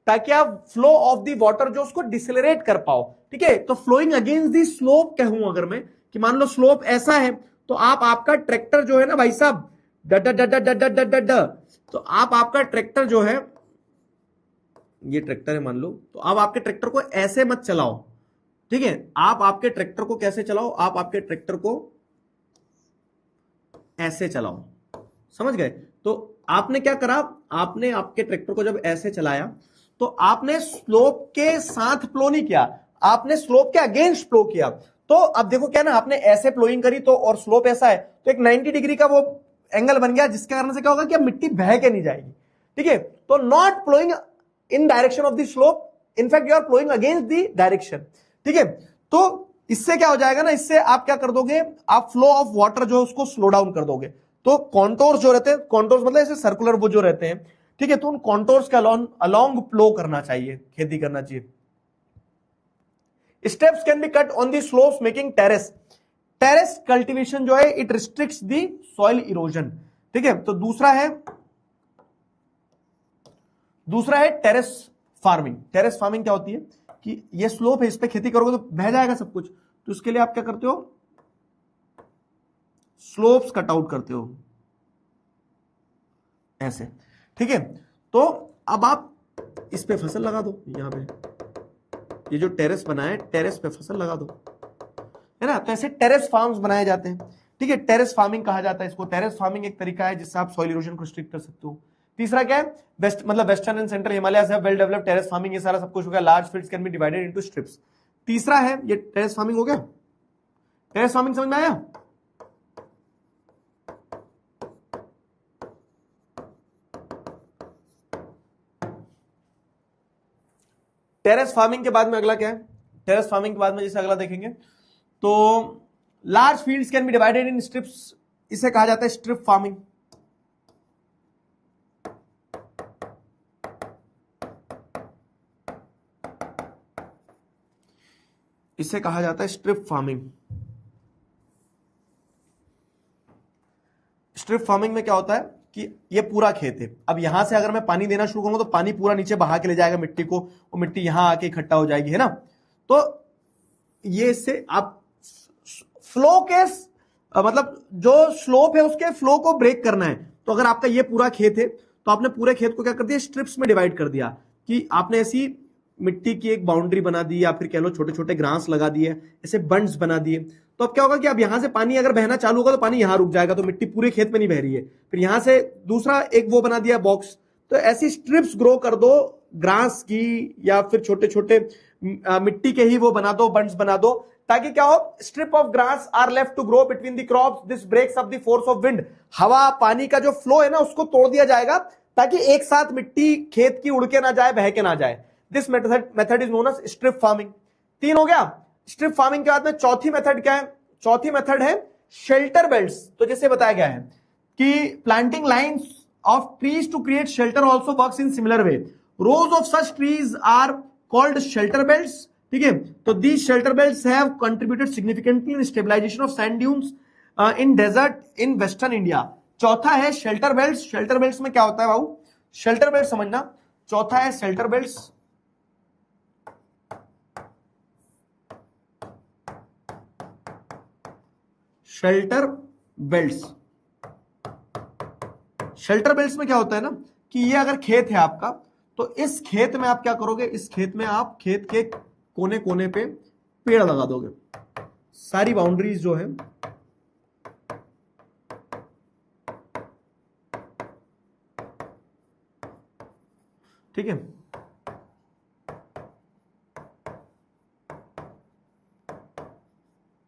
ताकि आप फ्लो ऑफ द वाटर जो उसको डिसेलरेट कर पाओ। ठीक है, तो फ्लोइंग अगेंस्ट द स्लोप कहूं अगर मैं, कि मान लो स्लोप ऐसा है तो आप आपका ट्रैक्टर जो है ना भाई साहब, तो आप आपका ट्रैक्टर जो है, ये ट्रैक्टर है मान लो, तो आप आपके ट्रैक्टर को ऐसे मत चलाओ। ठीक है, आप आपके ट्रैक्टर को कैसे चलाओ, आप आपके ट्रैक्टर को ऐसे चलाओ, समझ गए। तो आपने क्या करा, आपने आपके ट्रैक्टर को जब ऐसे चलाया तो आपने स्लोप के साथ फ्लो नहीं किया, आपने स्लोप के अगेंस्ट फ्लो किया। तो अब देखो क्या ना, आपने ऐसे फ्लोइंग करी तो, और स्लोप ऐसा है तो एक 90 डिग्री का वो एंगल बन गया, जिसके कारण से क्या होगा कि अब मिट्टी बह के नहीं जाएगी। ठीक है, तो not flowing in direction of the slope, in fact you are flowing against the direction. ठीक है, तो इससे क्या हो जाएगा ना, इससे आप क्या कर दोगे, आप फ्लो ऑफ वाटर जो है उसको स्लो डाउन कर दोगे। तो कॉन्टोर्स जो रहते हैं, कॉन्टोर्स मतलब ऐसे सर्कुलर वो जो रहते हैं, ठीक है, तो उन कॉन्टोर्स के अलोंग फ्लो करना चाहिए, खेती करना चाहिए। Steps can be cut on the slopes making terrace. Terrace cultivation जो है it restricts the soil erosion, ठीक है। तो दूसरा है टेरेस फार्मिंग। टेरेस फार्मिंग क्या होती है कि ये स्लोप है, इस पे खेती करोगे तो बह जाएगा सब कुछ, तो उसके लिए आप क्या करते हो, स्लोप्स कट आउट करते हो ऐसे, ठीक है। तो अब आप इस पे फसल लगा दो, यहां पे ये जो टेरेस बना है, टेरेस पे फसल लगा दो, है ना। तो ऐसे टेरेस फार्म्स बनाए जाते हैं, ठीक है। टेरेस फार्मिंग कहा जाता है इसको। टेरेस फार्मिंग एक तरीका है जिससे आप सॉइल इरोजन को रिस्ट्रिक्ट कर सकते हो। तीसरा क्या है, वेस्टर्न एंड सेंट्रल हिमालय से वेल डेवलप्ड टेरेस फार्मिंग, ये सारा सब कुछ हो गया। Large fields can be divided into strips. तीसरा है ये टेरेस फार्मिंग हो गया। टेरेस फार्मिंग समझ में आया। टेरेस फार्मिंग के बाद में अगला क्या है, टेरेस फार्मिंग के बाद में जैसे अगला देखेंगे तो large fields can be divided in strips, इसे कहा जाता है स्ट्रिप फार्मिंग। इसे कहा जाता है स्ट्रिप फार्मिंग। स्ट्रिप फार्मिंग में क्या होता है कि ये पूरा खेत है, अब यहां से अगर मैं पानी देना शुरू करूंगा तो पानी पूरा नीचे बहा के ले जाएगा मिट्टी को, और मिट्टी यहां आके इकट्ठा हो जाएगी, है ना। तो ये इससे आप फ्लो के मतलब जो स्लोप है उसके फ्लो को ब्रेक करना है। तो अगर आपका ये पूरा खेत है तो आपने पूरे खेत को क्या कर दिया, स्ट्रिप्स में डिवाइड कर दिया, कि आपने ऐसी मिट्टी की एक बाउंड्री बना दी, या फिर कह लो छोटे छोटे ग्रास लगा दिए, ऐसे बंड्स बना दिए। तो अब क्या होगा कि अब यहां से पानी अगर बहना चालू होगा तो पानी यहां रुक जाएगा, तो मिट्टी पूरे खेत में नहीं बह रही है। फिर यहां से दूसरा एक वो बना दिया बॉक्स। तो ऐसी स्ट्रिप्स ग्रो कर दो ग्रास की, या फिर छोटे छोटे मिट्टी के ही वो बना दो, बंड्स बना दो, ताकि क्या हो, strip of grass are left to grow between the crops, this breaks up the force of wind. हवा पानी का जो फ्लो है ना उसको तोड़ दिया जाएगा, ताकि एक साथ मिट्टी खेत की उड़ के ना जाए, बह के ना जाए। This method is known as strip farming. 3 हो गया। स्ट्रिप फार्मिंग के बाद में चौथी मेथड क्या है, चौथी मेथड है शेल्टर बेल्ट्स। तो जैसे बताया गया है कि planting lines of trees to create shelter also works in similar way. Rows of such trees are called shelter belts, ठीक है। तो these shelter belts have contributed significantly in stabilization of sand dunes in desert in western India. चौथा है shelter belts. Shelter belts में क्या होता है बाबू, shelter belt समझना। चौथा है shelter belts. Shelter belts, shelter belts में क्या होता है ना कि ये अगर खेत है आपका, तो इस खेत में आप क्या करोगे, इस खेत में आप खेत के कोने कोने पे पेड़ लगा दोगे। सारी बाउंड्रीज जो है ठीक है,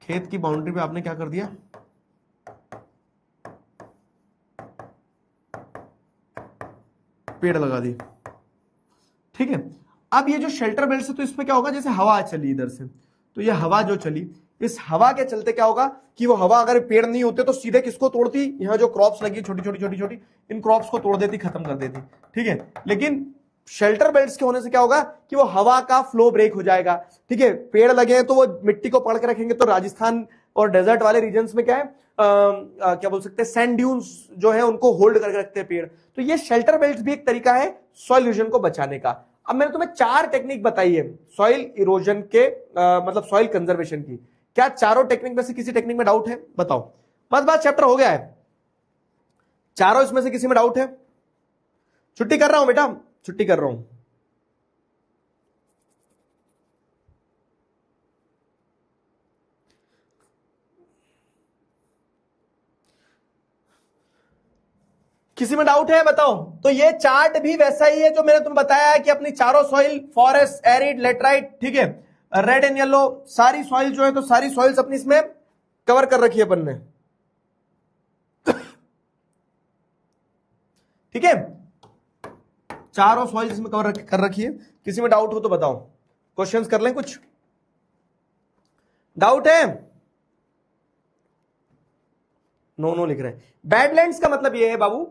खेत की बाउंड्री पे आपने क्या कर दिया, पेड़ लगा दिए, ठीक है। अब ये जो शेल्टर बेल्ट है तो इसमें क्या होगा, जैसे हवा चली इधर से, तो ये हवा जो चली, इस हवा के चलते क्या होगा कि वो हवा अगर पेड़ नहीं होते तो सीधे किसको तोड़ती, यहां जो क्रॉप्स लगी छोटी छोटी छोटी छोटी, इन क्रॉप्स को तोड़ देती, खत्म कर देती, ठीक है। लेकिन शेल्टर बेल्ट्स के होने से क्या होगा कि वो हवा का फ्लो ब्रेक हो जाएगा, ठीक है। पेड़ लगे हैं तो वो मिट्टी को पकड़ के रखेंगे। तो राजस्थान और डेजर्ट वाले रीजन्स में क्या है, क्या बोल सकते हैं, सैंड ड्यून्स जो है उनको होल्ड करके रखते हैं पेड़। तो ये शेल्टर बेल्ट भी एक तरीका है सॉइल इरोजन को बचाने का। अब मैंने तुम्हें 4 टेक्निक बताई है सॉइल इरोजन के मतलब सॉइल कंजर्वेशन की। क्या चारों टेक्निक में से किसी टेक्निक में डाउट है, बताओ। बस चैप्टर हो गया है, चारों इसमें से किसी में डाउट है? छुट्टी कर रहा हूं बेटा, छुट्टी कर रहा हूं। किसी में डाउट है बताओ। तो ये चार्ट भी वैसा ही है जो मैंने तुम्हें बताया है कि अपनी चारों सॉइल, फॉरेस्ट, एरिड, लेटराइट, ठीक है, रेड एंड येलो, सारी सॉइल जो है, तो सारी सॉइल्स अपनी इसमें कवर कर रखी है अपन ने, ठीक है। चारों सॉइल इसमें कवर कर रखी है। किसी में डाउट हो तो बताओ, क्वेश्चंस कर लें कुछ। डाउट है? नो नो लिख रहे हैं। बैडलैंड्स का मतलब यह है बाबू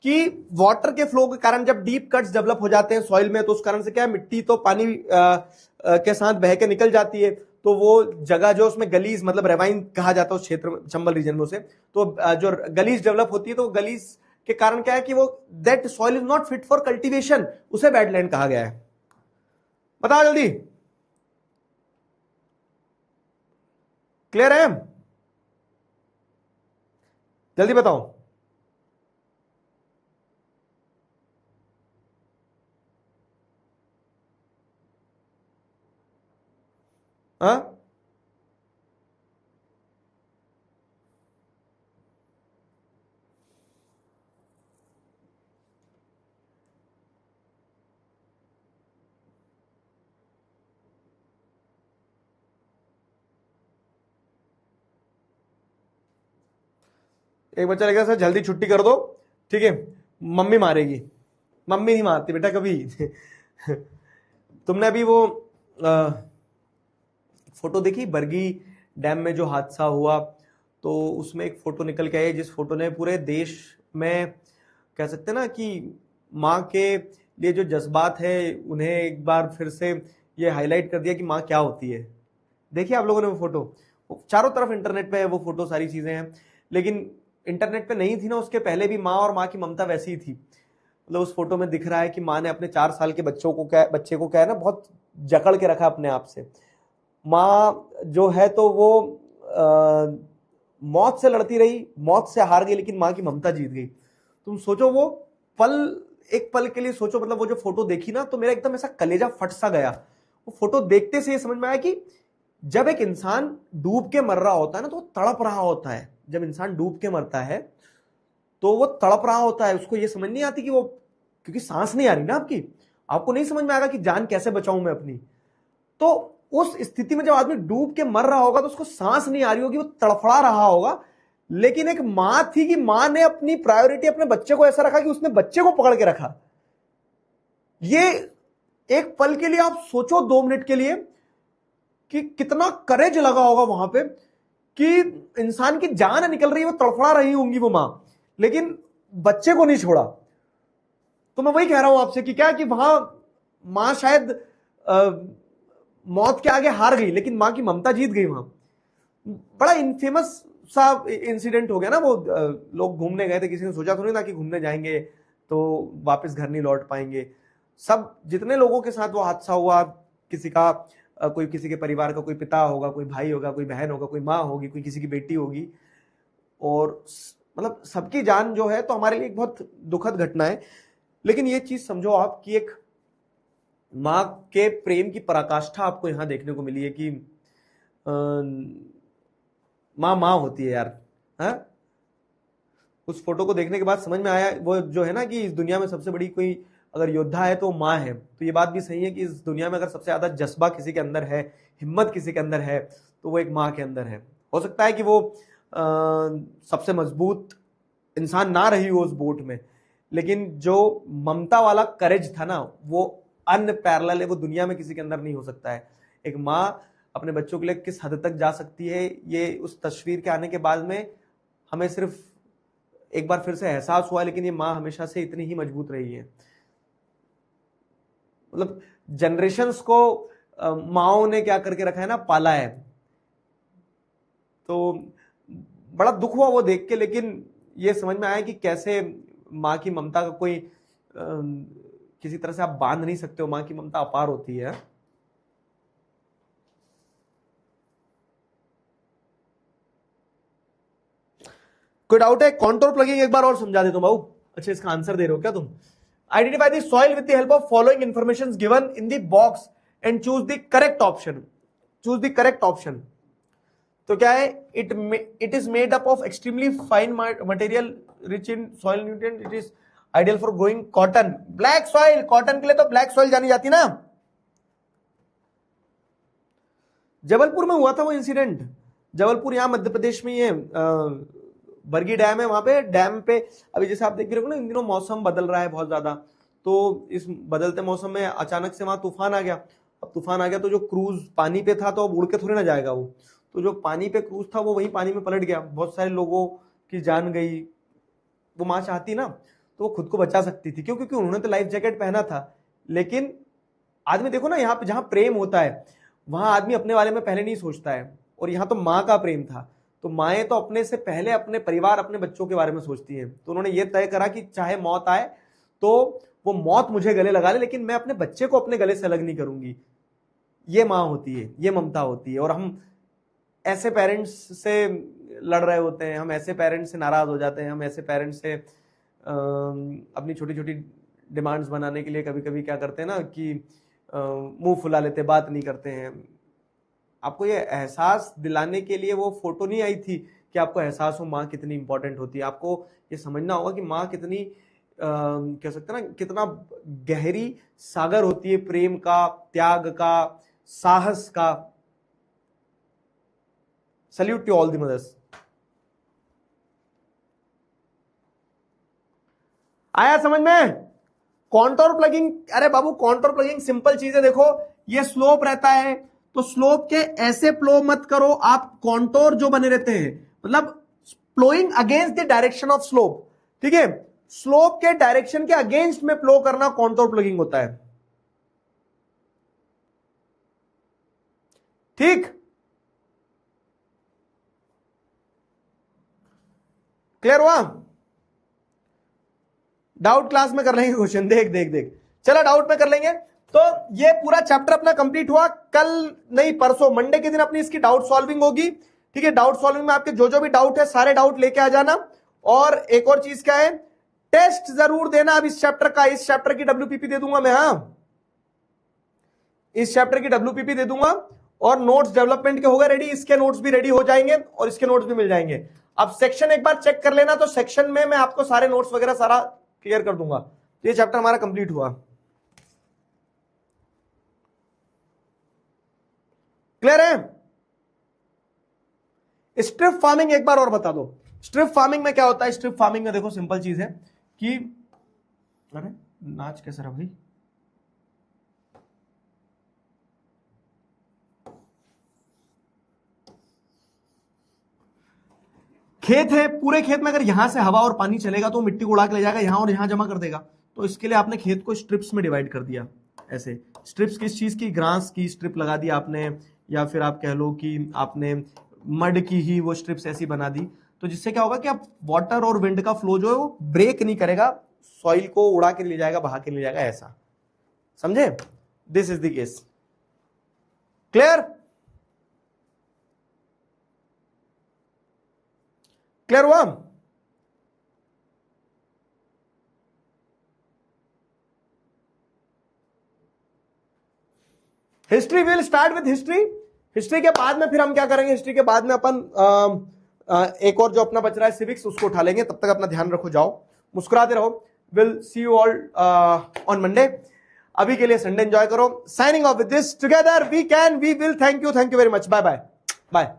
कि वाटर के फ्लो के कारण जब डीप कट्स डेवलप हो जाते हैं सॉइल में, तो उस कारण से क्या है, मिट्टी तो पानी के साथ बह के निकल जाती है, तो वो जगह जो उसमें गलीज मतलब रेवाइन कहा जाता है उस क्षेत्र में, चंबल रीजन में उसे, तो जो गलीज डेवलप होती है, तो गलीज के कारण क्या है कि वो that soil is not fit for cultivation, उसे बैडलैंड कहा गया है। बताओ जल्दी, क्लियर है? जल्दी बताओ। हाँ, एक बच्चा लेकर सर जल्दी छुट्टी कर दो, ठीक है, मम्मी मारेगी। मम्मी नहीं मारती बेटा कभी। तुमने अभी वो फोटो देखी बरगी डैम में जो हादसा हुआ, तो उसमें एक फोटो निकल के आई जिस फोटो ने पूरे देश में कह सकते हैं ना कि माँ के लिए जो जज्बात है उन्हें एक बार फिर से ये हाईलाइट कर दिया कि माँ क्या होती है। देखिए आप लोगों ने वो फोटो, चारों तरफ इंटरनेट पे है वो फोटो, सारी चीजें हैं, लेकिन इंटरनेट पे नहीं थी ना उसके पहले भी माँ और माँ की ममता वैसी ही थी। मतलब उस फोटो में दिख रहा है कि माँ ने अपने 4 साल के बच्चे को क्या है ना, बहुत जकड़ के रखा अपने आप से। माँ जो है तो वो मौत से लड़ती रही, मौत से हार गई, लेकिन माँ की ममता जीत गई। तुम सोचो वो पल, एक पल के लिए सोचो, मतलब वो जो फोटो देखी ना तो मेरा एकदम ऐसा कलेजा फट सा गया। वो फोटो देखते से ये समझ में आया कि जब एक इंसान डूब के मर रहा होता है ना तो वो तड़प रहा होता है। जब इंसान डूब के मरता है तो वो तड़प रहा होता है, उसको ये समझ नहीं आती कि वो, क्योंकि सांस नहीं आ रही ना आपकी, आपको नहीं समझ में आएगा कि जान कैसे बचाऊं मैं अपनी। तो उस स्थिति में जब आदमी डूब के मर रहा होगा तो उसको सांस नहीं आ रही होगी, वो तड़फड़ा रहा होगा, लेकिन एक मां थी कि मां ने अपनी प्रायोरिटी अपने बच्चे को ऐसा रखा कि उसने बच्चे को पकड़ के रखा। ये एक पल के लिए आप सोचो, 2 मिनट के लिए, कि कितना करेज लगा होगा वहां पे कि इंसान की जान निकल रही है, वो तड़फड़ा रही होंगी वो मां, लेकिन बच्चे को नहीं छोड़ा। तो मैं वही कह रहा हूं आपसे कि क्या कि वहां मां शायद मौत के आगे हार गई, लेकिन मां की ममता जीत गई। वहां बड़ा इनफेमस सा इंसिडेंट हो गया ना वो, लोग घूमने गए थे, किसी ने सोचा तो नहीं था कि घूमने जाएंगे तो वापस घर नहीं लौट पाएंगे। सब जितने लोगों के साथ वो हादसा हुआ, किसी का कोई किसी के परिवार का कोई पिता होगा, कोई भाई होगा, कोई बहन होगा, कोई माँ होगी, कोई किसी की बेटी होगी, और मतलब सबकी जान जो है, तो हमारे लिए एक बहुत दुखद घटना है। लेकिन ये चीज समझो आप कि एक माँ के प्रेम की पराकाष्ठा आपको यहां देखने को मिली है कि माँ माँ होती है यार। हाँ, उस फोटो को देखने के बाद समझ में आया वो जो है ना कि इस दुनिया में सबसे बड़ी कोई अगर योद्धा है तो माँ है। तो ये बात भी सही है कि इस दुनिया में अगर सबसे ज्यादा जज्बा किसी के अंदर है, हिम्मत किसी के अंदर है, तो वो एक माँ के अंदर है। हो सकता है कि वो सबसे मजबूत इंसान ना रही हो उस बोट में, लेकिन जो ममता वाला करेज था ना, वो अनपैरेलल है, वो दुनिया में किसी के अंदर नहीं हो सकता है। एक माँ अपने बच्चों के लिए किस हद तक जा सकती है, ये उस तस्वीर के आने के बाद में हमें सिर्फ एक बार फिर से एहसास हुआ। लेकिन ये माँ हमेशा से इतनी ही मजबूत रही है। मतलब जनरेशन्स को माओ ने क्या करके रखा है ना, पाला है। तो बड़ा दुख हुआ वो देख के, लेकिन ये समझ में आया कि कैसे माँ की ममता का कोई किसी तरह से आप बांध नहीं सकते हो। माँ की ममता अपार होती है। कोई डाउट है? कॉन्टोर प्लगिंग एक बार और समझा देता हूं बाबू। अच्छा, इसका आंसर दे रहे हो क्या तुम? Identify the soil with the help of following information given in the box and choose the correct option. Choose the correct option. तो क्या है, it is made up of extremely fine material rich in soil nutrient, it is ideal for growing cotton. Black soil, cotton के लिए तो black soil जानी जाती ना। जबलपुर में हुआ था वो इंसिडेंट, जबलपुर यहां मध्य प्रदेश में, ये बरगी डैम है, वहां पे डैम पे अभी जैसे आप देख रहे हो ना, इन दिनों मौसम बदल रहा है बहुत ज्यादा। तो इस बदलते मौसम में अचानक से वहां तूफान आ गया। अब तूफान आ गया तो जो क्रूज पानी पे था तो अब उड़ के थोड़ी ना जाएगा वो, तो जो पानी पे क्रूज था वो वहीं पानी में पलट गया, बहुत सारे लोगों की जान गई। वो माँ चाहती ना तो वो खुद को बचा सकती थी, क्यों? क्योंकि उन्होंने तो लाइफ जैकेट पहना था। लेकिन आदमी देखो ना, यहाँ पे जहां प्रेम होता है वहां आदमी अपने बारे में पहले नहीं सोचता है, और यहाँ तो माँ का प्रेम था, तो माएँ तो अपने से पहले अपने परिवार, अपने बच्चों के बारे में सोचती हैं। तो उन्होंने ये तय करा कि चाहे मौत आए तो वो मौत मुझे गले लगा ले, लेकिन मैं अपने बच्चे को अपने गले से अलग नहीं करूंगी। ये माँ होती है, ये ममता होती है। और हम ऐसे पेरेंट्स से लड़ रहे होते हैं, हम ऐसे पेरेंट्स से नाराज हो जाते हैं, हम ऐसे पेरेंट्स से अपनी छोटी छोटी डिमांड्स बनाने के लिए कभी कभी क्या करते हैं ना कि मुंह फुला लेते, बात नहीं करते हैं। आपको ये एहसास दिलाने के लिए वो फोटो नहीं आई थी कि आपको एहसास हो माँ कितनी इंपॉर्टेंट होती है। आपको ये समझना होगा कि माँ कितनी कह सकते हैं ना, कितना गहरी सागर होती है, प्रेम का, त्याग का, साहस का। Salute to all the mothers. आया समझ में? कॉन्टोर प्लगिंग, अरे बाबू कॉन्टोर प्लगिंग सिंपल चीज है। देखो ये स्लोप रहता है तो स्लोप के ऐसे फ्लो मत करो आप, कॉन्टोर जो बने रहते हैं, मतलब flowing against the direction of slope. ठीक है, स्लोप के डायरेक्शन के अगेंस्ट में फ्लो करना कॉन्टोर प्लगिंग होता है। ठीक, क्लियर हुआ? डाउट क्लास में कर लेंगे क्वेश्चन, देख देख देख, चलो डाउट में कर लेंगे। तो ये पूरा चैप्टर अपना कंप्लीट हुआ। कल नहीं परसों मंडे के दिन अपनी इसकी डाउट सॉल्विंग होगी। ठीक है, डाउट सॉल्विंग में आपके जो जो भी डाउट है सारे डाउट लेके आ जाना। और एक और चीज क्या है, टेस्ट जरूर देना अब इस चैप्टर का। इस चैप्टर की डब्ल्यूपीपी दे दूंगा मैं, हाँ इस चैप्टर की डब्ल्यूपीपी दे दूंगा। और नोट्स डेवलपमेंट के हो गए रेडी, इसके नोट्स भी रेडी हो जाएंगे और इसके नोट्स भी मिल जाएंगे। अब सेक्शन एक बार चेक कर लेना, तो सेक्शन में मैं आपको सारे नोट्स वगैरह सारा क्लियर कर दूंगा। ये चैप्टर हमारा कंप्लीट हुआ। क्लियर है? स्ट्रिप फार्मिंग एक बार और बता दो, स्ट्रिप फार्मिंग में क्या होता है? स्ट्रिप फार्मिंग में देखो सिंपल चीज है कि, अरे नाच कैसे रहा भाई, खेत है, पूरे खेत में अगर यहां से हवा और पानी चलेगा तो मिट्टी को उड़ा के ले जाएगा यहां और यहां जमा कर देगा। तो इसके लिए आपने खेत को स्ट्रिप्स में डिवाइड कर दिया। ऐसे स्ट्रिप्स किस चीज की? ग्रास की स्ट्रिप लगा दी आपने, या फिर आप कह लो कि आपने मड की ही वो स्ट्रिप्स ऐसी बना दी। तो जिससे क्या होगा कि आप वाटर और विंड का फ्लो जो है वो ब्रेक नहीं करेगा, सॉइल को उड़ा के ले जाएगा, बहा के ले जाएगा, ऐसा। समझे? This is the case. Clear? Clear हुआ? History will start with history. History के बाद में फिर हम क्या करेंगे, हिस्ट्री के बाद में अपन एक और जो अपना बच रहा है सिविक्स, उसको उठा लेंगे। तब तक अपना ध्यान रखो, जाओ मुस्कुराते रहो। Will see you all on Monday. अभी के लिए संडे एंजॉय करो। Signing off with this, together we can, we will. Thank you very much. Bye bye bye.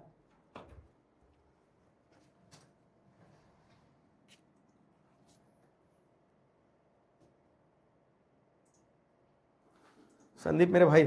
Sandeep मेरे भाई।